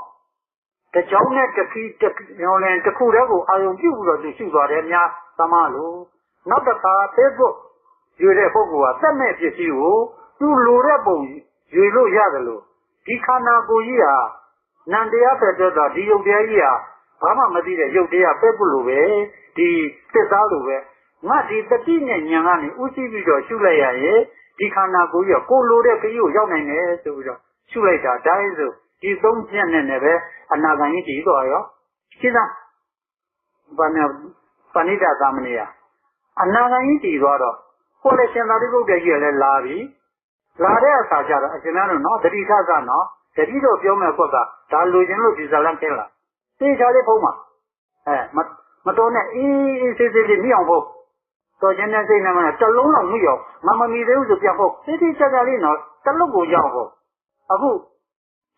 တကြောင်းနဲ့တခီးညောလင်တစ်ခုတည်းကိုအာယုံပြုပြီးတော့သူရှုသွားတယ်များသမလို့နောက်တစ်ခါသေဖို့ရွေတဲ့ပုဂ္ဂိုလ်ကသက်မဲ့ပစ္စည်းကိုသူလိုတဲ့ပုံရွေလို့ရတယ်လို့ဒီခန္ဓာကိုယ်ကြီးဟာနန္တရားပဲတော့ဒီယုတ်တရားကြီးဟာဘာမှမသိတဲ့ယုတ်တရားပဲပုလို့ပဲဒီသစ္စာလိုပဲငါဒီတတိနဲ့ဉာဏ်ကနေဥသိပြီးတော့ရှုလိုက်ရရင်ဒီခန္ဓာကိုယ်ကြီးကိုလိုတဲ့ခရီးကိုရောက်နိုင်တယ်ဆိုပြီးတော့ရှုလိုက်တာတိုင်းဆိုဒီသုံးချက်နဲ့လည်းပဲအနာဂံကြီးတည်သွားရောရှင်းလားပဏိတသမဏေယအနာဂံကြီးတည်သွားတော့ကိုယ်လည်းရှင်သာရိပုတ္တရာကြီးလည်းလာပြီလာတဲ့အခါကျတော့အရှင်များတို့နော်တတိထကနော်တတိတော့ပြောမဲ့ကွက်ကဒါလူချင်းလို့ဒီဇာလန်ခင်းလာသိချာလေးဖုံးပါမတော်နဲ့အေးဆေးဆေးလေးမြအောင်ဖို့တော်ခြင်းနဲ့စိတ်နဲ့မှတလုံးလောက်မြအောင်မမီသေးဘူးဆိုပြန်ဖို့သိသိချာချာလေးနော်တလုတ်ကိုရောက်ဖို့အခု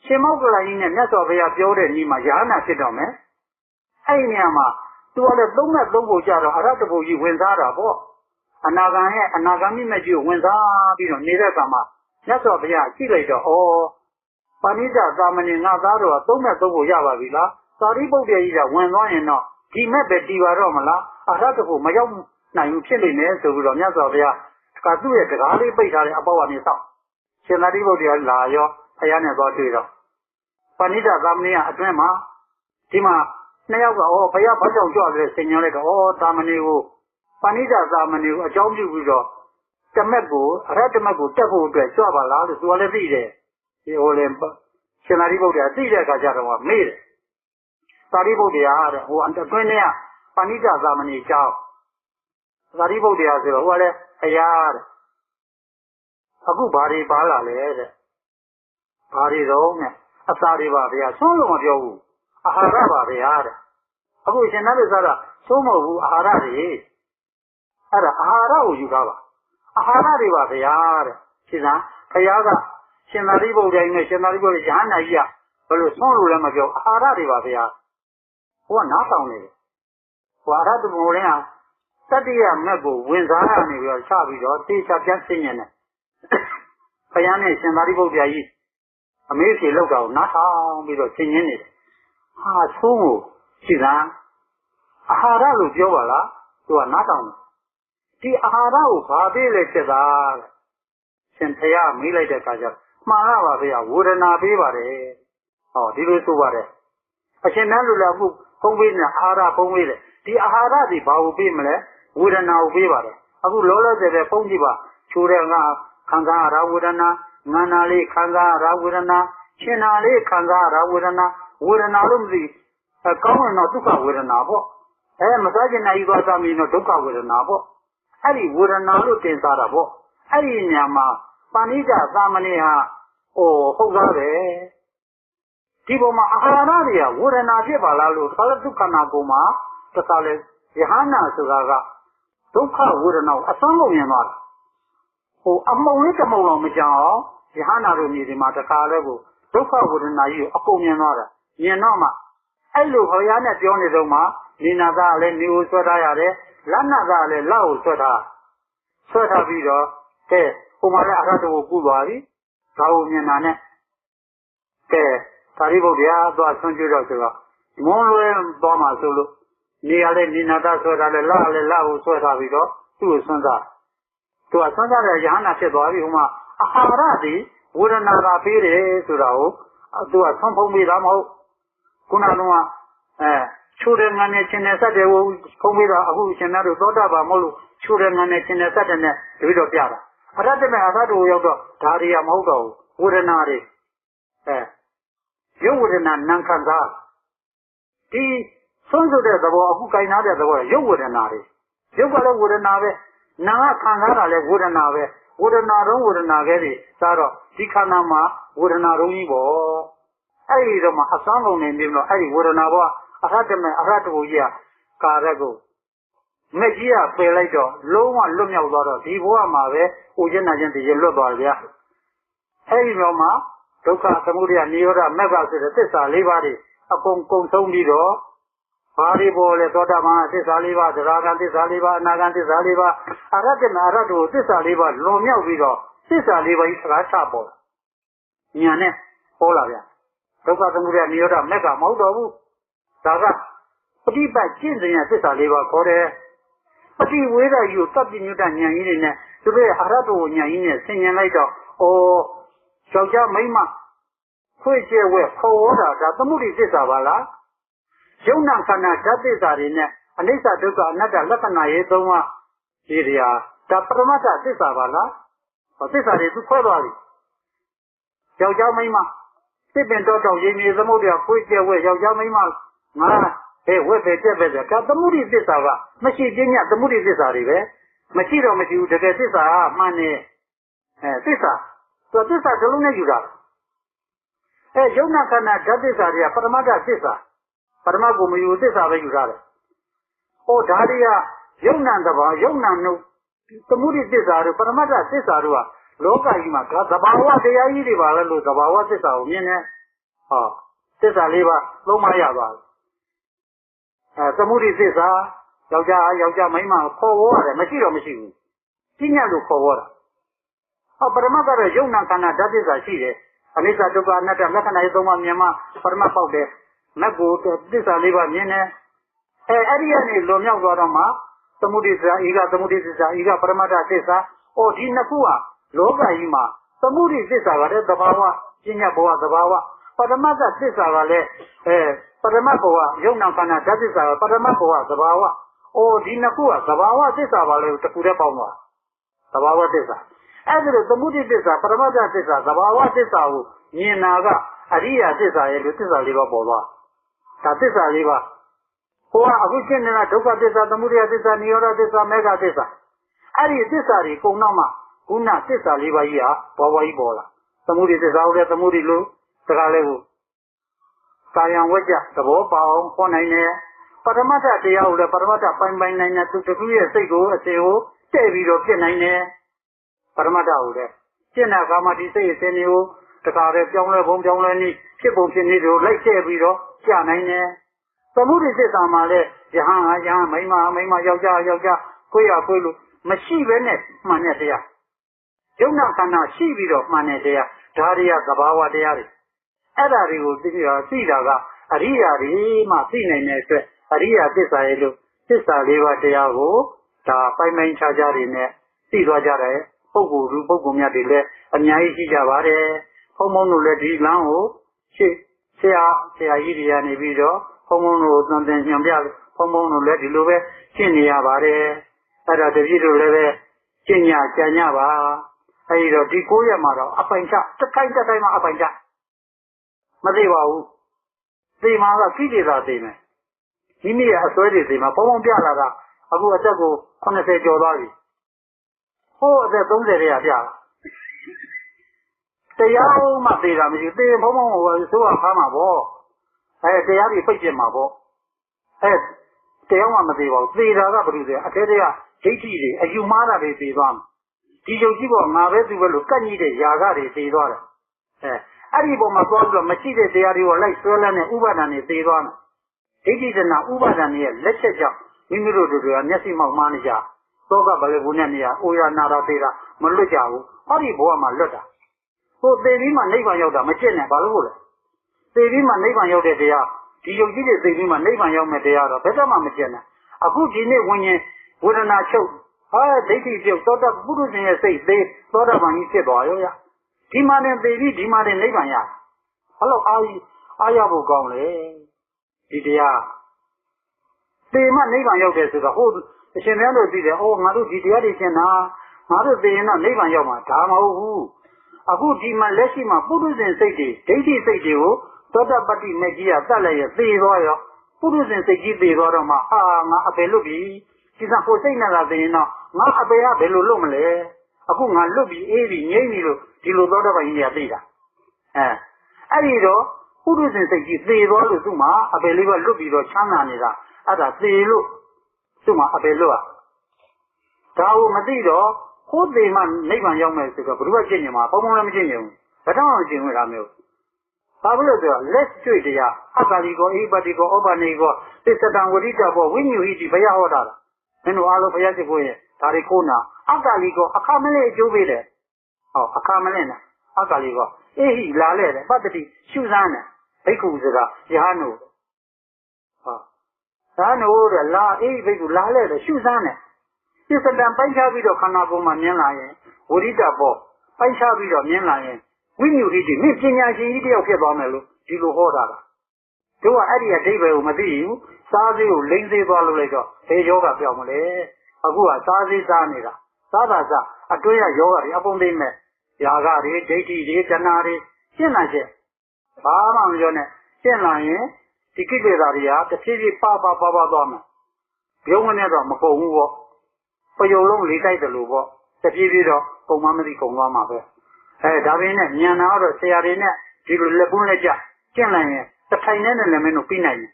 ရှင်မောက္ကလကြီးနဲ့မြတ်စွာဘုရားပြောတဲ့ညီမှာယာနာဖြစ်တော့မယ်အဲ့ဒီနေရာမှာသူကလည်းသုံးနဲ့သုံးဖို့ကြတော့အရတ္တဘုကြီးဝင်စားတာပေါ့အနာဂံရဲ့အနာဂမ်းမိမဲ့ကြီးကိုဝင်စားပြီးတော့နေတဲ့ကံမှာမြတ်စွာဘုရားကြည့်လိုက်တော့ပဏိတသာမဏေငါသားတော်ကသုံးနဲ့သုံးဖို့ရပါပြီလားသာရိပုတ္တရာကြီးကဝင်သွားရင်တော့ဒီမဲ့ပဲတည်ပါတော့မလားအရတ္တဘုမရောက်နိုင်ဘူးဖြစ်နေတယ်ဆိုပြီးတော့မြတ်စွာဘုရားကသူ့ရဲ့တကားလေးပိတ်ထားတဲ့အပေါက်ကနေစောင့်ရှင်သာရိပုတ္တရာလာရောဘုရားနဲ့သွားတွေ့တော့ပဏိတသာမဏေကအတွင်းမှာဒီမှာနှစ်ယောက်ကဘုရားဘာကြောင့်ကြွလဲဆင်ញံလိုက်တော့သာမဏေကိုပဏိတသာမဏေကိုအကြောင်းပြုပြီးတော့တမက်ကိုအရတ္တမက်ကိုတက်ဖို့အတွက်ကြွပါလားလို့သူကလည်းသိတယ်ဒီဟိုလေရှင်သာရိပုတ္တရာသိတဲ့အခါကျတော့မေးတယ်သာရိပုတ္တရာတဲ့ဟိုအတွင်းထဲကပဏိတသာမဏေကြောင်းသာရိပုတ္တရာဆိုတော့ဟိုကလည်းဘုရားတဲ့အခုဘာတွေပါလာလဲတဲ့ဘာတွေတော့နဲ့အစာတွေပါဗျာဆုံးလို့မပြောဘူးအာဟာရပါဗျာတဲ့အခုရှင်သာရိပုတ္တရာဆုံးမဟုတ်ဘူးအာဟာရတွေအဲ့ဒါအာဟာရကိုယူထားပါအာဟာရတွေပါဗျာတဲ့ရှင်သာဘုရားကရှင်သာရိပုတ္တရာနဲ့ရှင်သာရိပုတ္တရာယဟန္တာကြီးကဘယ်လိုဆုံးလို့လည်းမပြောအာဟာရတွေပါဗျာဟိုကနားတောင်နေတယ်ဟိုအရဟတမောလင်းကတတိယမက်ကိုဝင်စားရနေပြီးတော့ချပြီးတော့သေချာပြန်ဆင်းနေတယ်ဘုရားနဲ့ရှင်သာရိပုတ္တရာကြီးအမေးဖြေလောက်တာကိုနားထောင်ပြီးတော့ဆင်းနေတယ်ဟာသုံးကိုရှိတာအာဟာရလို့ပြောပါလားသူကနားထောင်ဒီအာဟာရကိုဘာပေးလဲဖြစ်တာတဲ့ရှင်ဘုရားမေးလိုက်တဲ့အခါကျမှားပါဗျာဝေဒနာပေးပါတယ်ဟောဒီလိုဆိုပါတယ်အရှင်နန်းလူလည်းအခုဖုံးပေးနေအာဟာရဖုံးပေးတယ်ဒီအာဟာရတွေဘာကိုပေးမလဲဝေဒနာကိုပေးပါတယ် အခုလောလောဆယ်ပဲပုံကြည့်ပါချိုးတဲ့ငါခံစားရဝေဒနာငန္နာလေးခံစားရဝေဒနာရှင်နာလေးခံစားရဝေဒနာလို့မသိကောင်းရင်တော့ဒုက္ခဝေဒနာပေါ့မစားကျင်နိုင်သွားသမီးတော့ဒုက္ခဝေဒနာပေါ့အဲ့ဒီဝေဒနာလို့တင်စားတာပေါ့အဲ့ဒီညမှာပဏိတသာမဏေဟာဟုတ်သားပဲဒီပေါ်မှာအာဟာရတွေကဝေဒနာဖြစ်ပါလားလို့သာလဒုက္ခနာကုမှာတခါလေယဟနာဆိုတာကဒုက္ခဝေဒနာကိုအစွမ်းကုန်မြင်သွားတာအမုံလေးတမုံလောက်မကြောက်အောင်ယဟနာတို့မြေဒီမှာတခါလဲကိုဒုက္ခဝေဒနာကြီးကိုအကုန်မြင်သွားတာမြင်တော့မှအဲ့လိုဘုရားနဲ့ပြောနေတော့မှနိနာသားလည်းနေကိုဆွဲထားရတယ်လဏ္ဏသားလည်းလက်ကိုဆွဲထားပြီးတော့ကဲဟိုမှာလည်းအရဟတကိုကုသွားပြီဒါကိုမြင်တာနဲ့ကဲသာရိပုတ္တရာသွားဆွံ့ကြတော့ဆိုတော့မွန်းလွဲသွားမှဆိုလို့နေရတဲ့နိနာသားဆွဲထားတယ်လက်လည်းလက်ကိုဆွဲထားပြီးတော့သူ့ကိုဆွံ့စားသူကဆွံ့စားတဲ့ယဟနာဖြစ်သွားပြီဟိုမှာအာဟာရသည်ဝေဒနာသာပေးတယ်ဆိုတာကိုသူကဆွံ့ဖုံးပေးတာမဟုတ်ခုနကတော့ချိုးတဲ့ငန်းနဲ့ချင်းနဲ့စက်တယ်ကိုဖုံးပေးတာအခုရှင်များတို့သောတာပန်မဟုတ်လို့ချိုးတဲ့ငန်းနဲ့ချင်းနဲ့စက်တယ်နဲ့တပိတော့ပြတာအရတ္တမဲ့အရတ္တကိုရောက်တော့ဒါတွေကမဟုတ်တော့ဘူးဝေဒနာတွေရုပ်ဝေဒနာနာခံစားဒီဆုံးစုတဲ့သဘောအခုကြိုင်နာတဲ့သဘောရုပ်ဝေဒနာတွေရုပ်ကလည်းဝေဒနာပဲနာကခံစားတာလည်းဝေဒနာပဲဝေဒနာတော့ဝေဒနာခဲတွေသာတော့ဒီခန္ဓာမှာဝေဒနာတော့ကြီးပေါ့အဲ့ဒီတော့မှအစွမ်းကုန်နေပြီးတော့အဲ့ဒီဝေဒနာဘောအရတ္တမဲ့အရတ္တကိုကြီးကကာရက်ကိုမက်ကြီးကပယ်လိုက်တော့လုံးဝလွတ်မြောက်သွားတော့ဒီဘဝမှာပဲဥကျဉ်းနာခြင်းတည်းလွတ်သွားကြအဲ့ဒီတော့မှဒုက္ခသမုဒယနိရောဓမဂ္ဂဆိုတဲ့သစ္စာ၄ပါးတွေအကုန်ကုန်ဆုံးပြီးတော့ဘာတွေပေါ်လဲသောတာပန်သစ္စာ၄ပါးသရဂံသစ္စာ၄ပါးအနာဂံသစ္စာ၄ပါးအရတ္တမဲ့အရတ္တကိုသစ္စာ၄ပါးလွန်မြောက်ပြီးတော့သစ္စာ၄ပါးကြီးစကားချပေါ်တာညာနဲ့ပေါ်လာဗျဒုက္ခသမုဒယနိရောဓမဂ္ဂမဟုတ်တော့ဘူးဒါကပฏิပတ်ကျင့်စဉ်ရသစ္စာ၄ပါးခေါ်တယ်ပฏิဝေဒကြီးကိုတပ်ပညုတဉာဏ်ကြီးတွေနဲ့သူတို့ရဲ့အရတ္တကိုဉာဏ်ကြီးနဲ့ဆင်ញင်လိုက်တော့ယောက်ျားမိန်းမခွေကျဲဝဲခေါ်ဝေါ်တာဒါသမုဒိသစ္စာပါလားယုံနာခန္ဓာဓာတ်သစ္စာတွေနဲ့အနိစ္စဒုက္ခအနတ္တလက္ခဏာရေးသုံးပါးဒီတွေဟာဒါပရမတ္ထသစ္စာပါလားသစ္စာတွေသူခွဲသွားပြီယောက်ျားမိန်းမစစ်ပင်တော့တောင်ရင်းမြေသမုဒ္ဒရာခွေကျဲဝဲယောက်ျားမိန်းမငါဝက်ပဲတက်ပဲဒါသမုဒိသစ္စာကမရှိခြင်းညသမုဒိသစ္စာတွေပဲမရှိတော့မရှိဘူးတကယ်သစ္စာကမှန်နေသစ္စာသူသစ္စာတစ်လုံးနဲ့ယူတာယုံနာခန္ဓာဓာတ်သစ္စာတွေကပရမတ္ထသစ္စာပရမတ်ကိုမယူသစ္စာပဲယူထားတယ်ဒါတွေကယုံနာတဘာယုံနာနှုတ်သမုဒိသစ္စာတို့ပရမတ္ထသစ္စာတို့ကလောကကြီးမှာသဘာဝတရားကြီးတွေပါလဲလို့သဘာဝသစ္စာကိုမြင်တယ်သစ္စာ၄ပါးသုံးပါးရသွားတယ်သမုဒိသစ္စာယောက်ျားမိန်းမခေါ်ဝေါ်ရတယ်မရှိတော့မရှိဘူးပြညာလို့ခေါ်ဝေါ်တာပရမတ်ကတော့ယုံနာခန္ဓာဓာတ်သစ္စာရှိတယ်အနိစ္စဒုက္ခအနတ္တလက္ခဏာရေးသုံးပါးမြင်မှပရမတ်ပေါက်တယ်မက်ကိုသစ္စာ၄ပါးမြင်တယ်အဲ့ဒီကနေလွန်မြောက်သွားတော့မှသမုဒိသစ္စာဧကသမုဒိသစ္စာဧကပရမတ္ထသစ္စာဒီနှစ်ခုဟာလောကကြီးမှာသမုဒိသစ္စာကလည်းသဘာဝပြညာဘဝသဘာဝပရမတ္ထသစ္စာကလည်းပရမတ်ဘဝယုံနာခန္ဓာဓာတ်သစ္စာကပရမတ်ဘဝသဘာဝဒီနှစ်ခုကသဘာဝသစ္စာပါလေတခုတည်းပေါင်းသွားသဘာဝသစ္စာအဲ့ဒါလိုသမုဒိသစ္စာပရမတ္ထသစ္စာသဘာဝသစ္စာကိုမြင်တာကအရိယာသစ္စာရဲ့လို့သစ္စာ၄ပါးပေါ်သွားဒါသစ္စာ၄ပါးအခုရှင်းနေတာဒုက္ခသစ္စာသမုဒယသစ္စာနိရောဓသစ္စာမေဃသစ္စာအဲ့ဒီသစ္စာတွေကုန်တော့မှခုနသစ္စာ၄ပါးကြီးဟာဘဝကြီးပေါ်လာသမုဒိသစ္စာကိုလည်းသမုဒိလို့တခါလဲကိုကာယံဝကြသဘောပေါအောင်ခေါ်နိုင်တယ်ပရမတ္ထတရားကိုလည်းပရမတ္ထပိုင်နိုင်တဲ့သူတစ်ခုရဲ့စိတ်ကိုအခြေကိုတဲ့ပြီးတော့ပြစ်နိုင်တယ်ပရမတ္ထကိုလည်းရှင်းတဲ့အခါမှာဒီစိတ်အစဉ်တွေကိုတခါလဲပြောင်းလဲပုံပြောင်းလဲနည်းဖြစ်ပုံဖြစ်နည်းတွေကိုလိုက်ကျဲပြီးတော့ကြာနိုင်တယ်သမုဒိသစ္စာမှာလည်းယဟန်ယဟန်မိန်းမယောက်ျားခွေးလို့မရှိဘဲနဲ့မှန်တဲ့တရားယုံနာခန္ဓာရှိပြီးတော့မှန်တဲ့တရားဒါတွေကသဘာဝတရားတွေအဲ့ဒါတွေကိုသိတာကအရိယာတွေမှသိနိုင်တဲ့အတွက်အရိယာသစ္စာရဲ့လို့သစ္စာ၄ပါးတရားကိုဒါပိုင်ခြားခြားတွေနဲ့သိသွားကြတယ်ပုဂ္ဂိုလ်များတွေလည်းအများကြီးရှိကြပါတယ်ဘုံတို့လည်းဒီလမ်းကိုဆရာကြီးတွေကနေပြီးတော့ဘုံတို့သွန်သင်ညွှန်ပြဘုံတို့လည်းဒီလိုပဲရှင်းနေရပါတယ် အဲ့တော့တပည့်တို့လည်းပဲကျင့်ညာကြံညပါအဲ့ဒီတော့ဒီ9ရက်မှာတော့အပိုင်ချတစ်ခိုက်မှာအပိုင်ချမသိပါဘူးသေမှာကကိလေသာသေမယ်မိမိရဲ့အစွဲတွေသေမှာပုံပြလာတာအခုအသက်ကို80ကျော်သွားပြီဟိုးအသက်30တည်းပြလာတရားမှသေတာမရှိသေဘုံဘုံကိုဆိုးရဖမ်းမှာပေါ့တရားပြီးဖိတ်ပြမှာပေါ့တရားမှမသေးပါဘူးသေတာကဘယ်လိုလဲအထဲတည်းကဒိဋ္ဌိတွေအယူမှားတာတွေသေသွားမှာဒီယုတ်ကြီးပေါ်ငါပဲသူပဲလို့ကန့်ညိတဲ့ຢာကတွေသေသွားတယ်အဲ့ဒီပုံမှာသွားပြီးတော့မရှိတဲ့တရားတွေကိုလိုက်ဆွဲလန်းတဲ့ဥပါဒဏ်တွေသေသွားတယ်ဒိဋ္ဌိတဏဥပါဒဏ်ရဲ့လက်ချက်ကြောင့်မိမိတို့တွေကမျက်စိမှောက်မှားနေကြသောကဘလေဘူးနဲ့နေရအိုရနာတာသေးတာမလွတ်ကြဘူးဟောဒီဘဝမှာလွတ်တာဟိုသေပြီးမှနိဗ္ဗာန်ရောက်တာမကျင့်နဲ့ဘာလို့လဲသေပြီးမှနိဗ္ဗာန်ရောက်တဲ့တရားဒီယုတ်ကြီးတွေသေပြီးမှနိဗ္ဗာန်ရောက်မဲ့တရားတော့ဘယ်တော့မှမကျင့်နဲ့အခုဒီနေ့ဝิญဉ်ဝေဒနာချုပ်ဒိဋ္ဌိပြုတ်သောတာပုရုဇဉ်ရဲ့စိတ်သေးသောတာပန်ကြီးဖြစ်သွားရောရဒီမှာနဲ့သေပြီးဒီမှာနဲ့နိဗ္ဗာန်ရဘလို့အားရဖို့ကောင်းလေဒီတရားသေမှနိဗ္ဗာန်ရောက်တယ်ဆိုတော့ဟိုအရှင်ဘုရားတို့သိတယ်အော်ငါတို့ဒီတရားတွေရှင်းတာငါတို့သေရင်တော့နိဗ္ဗာန်ရောက်မှာဒါမဟုတ်ဘူးအခုဒီမှာလက်ရှိမှာပုရုဇဉ်စိတ်တွေဒိဋ္ဌိစိတ်တွေကိုသောတာပတ္တိမေကြီးကတတ်လိုက်ရသေသွားရောပုရုဇဉ်စိတ်ကြီးသေသွားတော့မှငါအပေလွတ်ပြီဒီကဟိုစိတ်နဲ့သာသေရင်တော့ငါအပေကဘယ်လိုလွတ်မလဲအခုငါလွတ်ပြီအေးပြီငြိမ့်ပြီလို့ဒီလိုသောတာပန်ကြီးကသိတာအဲ့ဒီတော့ပုရုဇဉ်စိတ်ကြီးသေသွားလို့သူ့မှာအပေလေးကလွတ်ပြီးတော့ချမ်းသာနေတာအဲ့ဒါသေလို့သူ့မှာအပေလွတ်ဒါကိုမသိတော့ကိုယ်သေမှနိဗ္ဗာန်ရောက်မယ်ဆိုတော့ဘုရားကျင့်ကြမှာဘုံဘုံလည်းမကျင့်ကြဘူးဘာတော့မှကျင့်ဝင်တာမျိုးဘာလို့လဲဆိုတော့လက်တွေ့တရားအကာလီကောအိပတိကောဩဘာနေကောသစ္စတံဝရိတဘောဝိညူဟိတိဘုရားဟောတာလားမင်းတို့အားလုံးဘုရားရှိခိုးရင်ဒါတွေခိုးနာအကာလီကောအခါမလဲအကျိုးပေးတယ်ဟောအခါမလဲနဲ့အကာလီကောအေဟိလာလဲတယ်ပတ္တိရှုစမ်းတယ်ဘိက္ခုဆိုတာယဟန်တို့ဟောဒါနို့တဲ့လာအေဟိဘိက္ခုလာလဲတယ်ရှုစမ်းတယ်သစ္စတံပိုင်းခြားပြီးတော့ခန္ဓာကိုယ်မှာမြင်လာရင်ဝရိတဘောပိုင်းခြားပြီးတော့မြင်လာရင်ဝိညူဟိတိမင်းပညာရှင်ကြီးတယောက်ဖြစ်သွားမယ်လို့ဒီလိုဟောတာလားတို့ကအဲ့ဒီအဓိပ္ပာယ်ကိုမသိဘူးစားသေးကိုလိမ့်သေးသွားလို့လိုက်တော့ဘယ်ယောဂပြောင်းမလဲအခုကစားသေးစားနေတာစားတာစားအတွင်းရယောဂတွေအပုံသိမ့်မဲ့ຢာကတွေဒိဋ္ဌိတွေတဏှာတွေရှင်းလာချက်ဘာမှမပြောနဲ့ရှင်းလာရင်ဒီကိလေသာတွေကတစ်ဖြည်းဖြည်းပါသွားမယ်ပြုံးမနဲ့တော့မကုန်ဘူးပေါ့ပယုံလုံးလေးတိုက်တယ်လို့ပေါ့တဖြည်းဖြည်းတော့ကုန်မှမသိကုန်သွားမှာပဲဒါပေမဲ့ဉာဏ်နာတော့ဆရာတွေနဲ့ဒီလိုလက်ပွန်းလက်ကြကျင့်လိုက်ရင်တစ်ထိုင်နဲ့လည်းမင်းတို့ပြီးနိုင်တယ်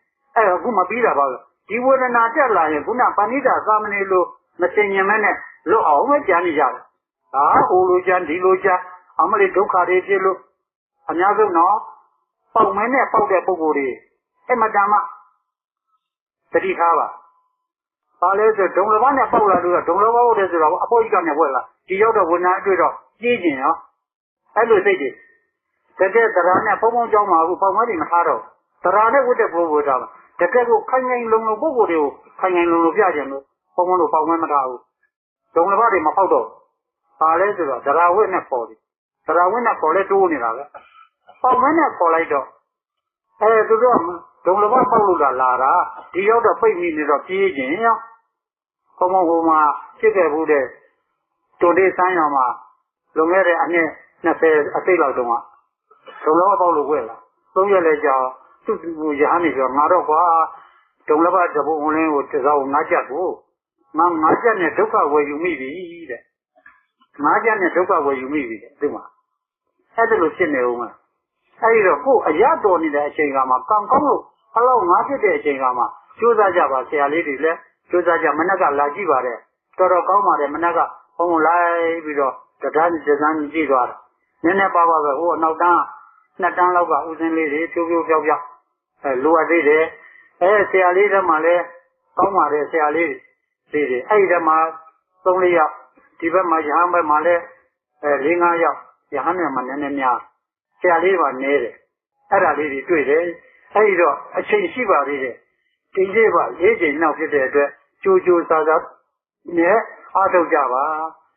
အခုမပြီးတာပါလို့ဒီဝေဒနာတက်လာရင်ခုနပဏိတာသာမဏေလိုမသိဉာဏ်မဲ့နဲ့လွတ်အောင်ပဲကြံနေကြတယ်ဟိုလိုကြံဒီလိုကြံအမလေးဒုက္ခတွေဖြစ်လို့အများဆုံးတော့ပေါက်မဲနဲ့ပေါက်တဲ့ပုဂ္ဂိုလ်တွေအမတန်မှတတိထားပါဘာလဲဆိုဒုံလဘနဲ့ပေါက်လာလို့ဒုံလဘဟုတ်တယ်ဆိုတော့အပေါ်ကြီးကနေဝက်လာဒီရောက်တော့ဝိညာဉ်တွေ့တော့ကြီးကျင်ရောအဲ့လိုစိတ်တွေတကယ်တရားနဲ့ပုံပုံကြောင်းမှာအခုပေါက်မဲတွေမထားတော့တရားနဲ့ဝတ်တဲ့ပုဂ္ဂိုလ်တော့တကယ်ကိုခိုင်ခိုင်လုံလုံပုဂ္ဂိုလ်တွေကိုခိုင်ခိုင်လုံလုံပြကြတယ်လို့ပုံပုံလို့ပေါက်မဲမထားဘူးဒုံလဘတွေမပေါက်တော့ဘာလဲဆိုတော့တရားဝတ်နဲ့ပေါ်တယ်တရားဝတ်နဲ့ပေါ်လဲတိုးနေတာပဲပေါက်မဲနဲ့ပေါ်လိုက်တော့သူတို့ဒုံလဘပေါက်လို့လာတာဒီရောက်တော့ပိတ်မိနေတော့ပြေးခြင်းရောပုံပုံဟိုမှာဖြစ်ခဲ့ဘူးတဲ့တိုတေးဆန်းရောင်မှာလွန်ခဲ့တဲ့အနှစ်20အစိတ်လောက်တုန်းကဒုံလဘပေါက်လို့ဝဲလာ3ရက်လဲကြာသူ့ရဟန်းနေဆိုငါတော့ကွာဒုံလဘတဘုံလင်းကိုတစားကိုငါကြက်ကိုငါကြက်နဲ့ဒုက္ခဝယ်ယူမိပြီတဲ့ငါကြက်နဲ့ဒုက္ခဝယ်ယူမိပြီတဲ့ဒီမှာအဲ့ဒါလိုဖြစ်နေဦးမှာအဲ့ဒီတော့ကိုယ်အရတော်နေတဲ့အချိန်ကမှကံကောင်းလို့အလောက်ငါဖြစ်တဲ့အချိန်ကမှကြိုးစားကြပါဆရာလေးတွေလည်းကြိုးစားကြမနက်ကလာကြည့်ပါတယ်တော်တော်ကောင်းပါတယ်မနက်ကဘုံလိုက်ပြီးတော့တရားစီစမ်းကြည့်သွားတယ်နည်းနည်းပါပါပဲဟိုအနောက်တန်း2တန်းလောက်ကဥစဉ်လေးတွေဖြိုးဖြိုးပြောက်ပြောက်လိုအပ်သေးတယ်ဆရာလေးတွေမှလည်းကောင်းပါတယ်ဆရာလေးတွေအဲ့ဒီတည်းမှာ3-4ယောက်ဒီဘက်မှာရဟန်းဘက်မှာလည်း4-5ယောက်ရဟန်းတွေမှာနည်းနည်းများဆရာလေးတွေနေတယ်အဲ့ဒါလေးတွေတွေ့တယ်အဲ့ဒီတော့အချိန်ရှိပါသေးတယ်ဒီလေးပါ၄ချိန်နောက်ဖြစ်တဲ့အတွက်ကြိုးကြိုးစားစားနဲ့အားထုတ်ကြပါ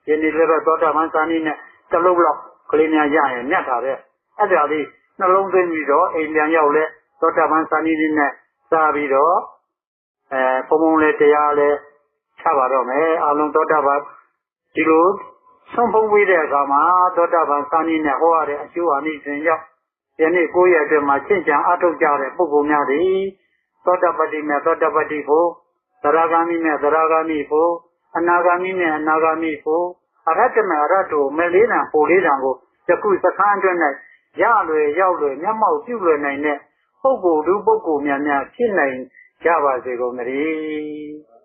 ယနေ့လည်းသောတာပန်စာနည်းနဲ့တလုံးလောက်ကလေးများရရင်မြတ်တာပဲအဲ့ဒါလေးနှလုံးသွင်းပြီးတော့အိမ်ပြန်ရောက်လဲသောတာပန်စာနည်းနဲ့စားပြီးတော့ပုံပုံလေးတရားလဲ ချပါတော့မယ်အလုံးသောတာပန်ဒီလိုဆုံးဖုံးပေးတဲ့အခါမှာသောတာပန်စာနည်းနဲ့ဟောရတဲ့အကျိုးအနိသင်ကြောင့်ယနေ့9ရက်အတွင်းမှာရှင်းချအထုတ်ကြတဲ့ပုဂ္ဂိုလ်များတွေသောတာပတ္တိမြတ်သောတာပတ္တိဖို့သရဂါမိမြတ်သရဂါမိဖို့အနာဂါမိမြတ်အနာဂါမိဖို့အရဟတမေအရဟတောမဲ့လေးတန်ပိုလေးတန်ကိုယခုစခန်းအတွင်း၌ရလွယ်ရောက်လွယ်မျက်မှောက်ပြုလွယ်နိုင်တဲ့ပုဂ္ဂိုလ်များများဖြစ်နိုင်ကြပါစေကုန်သတည်း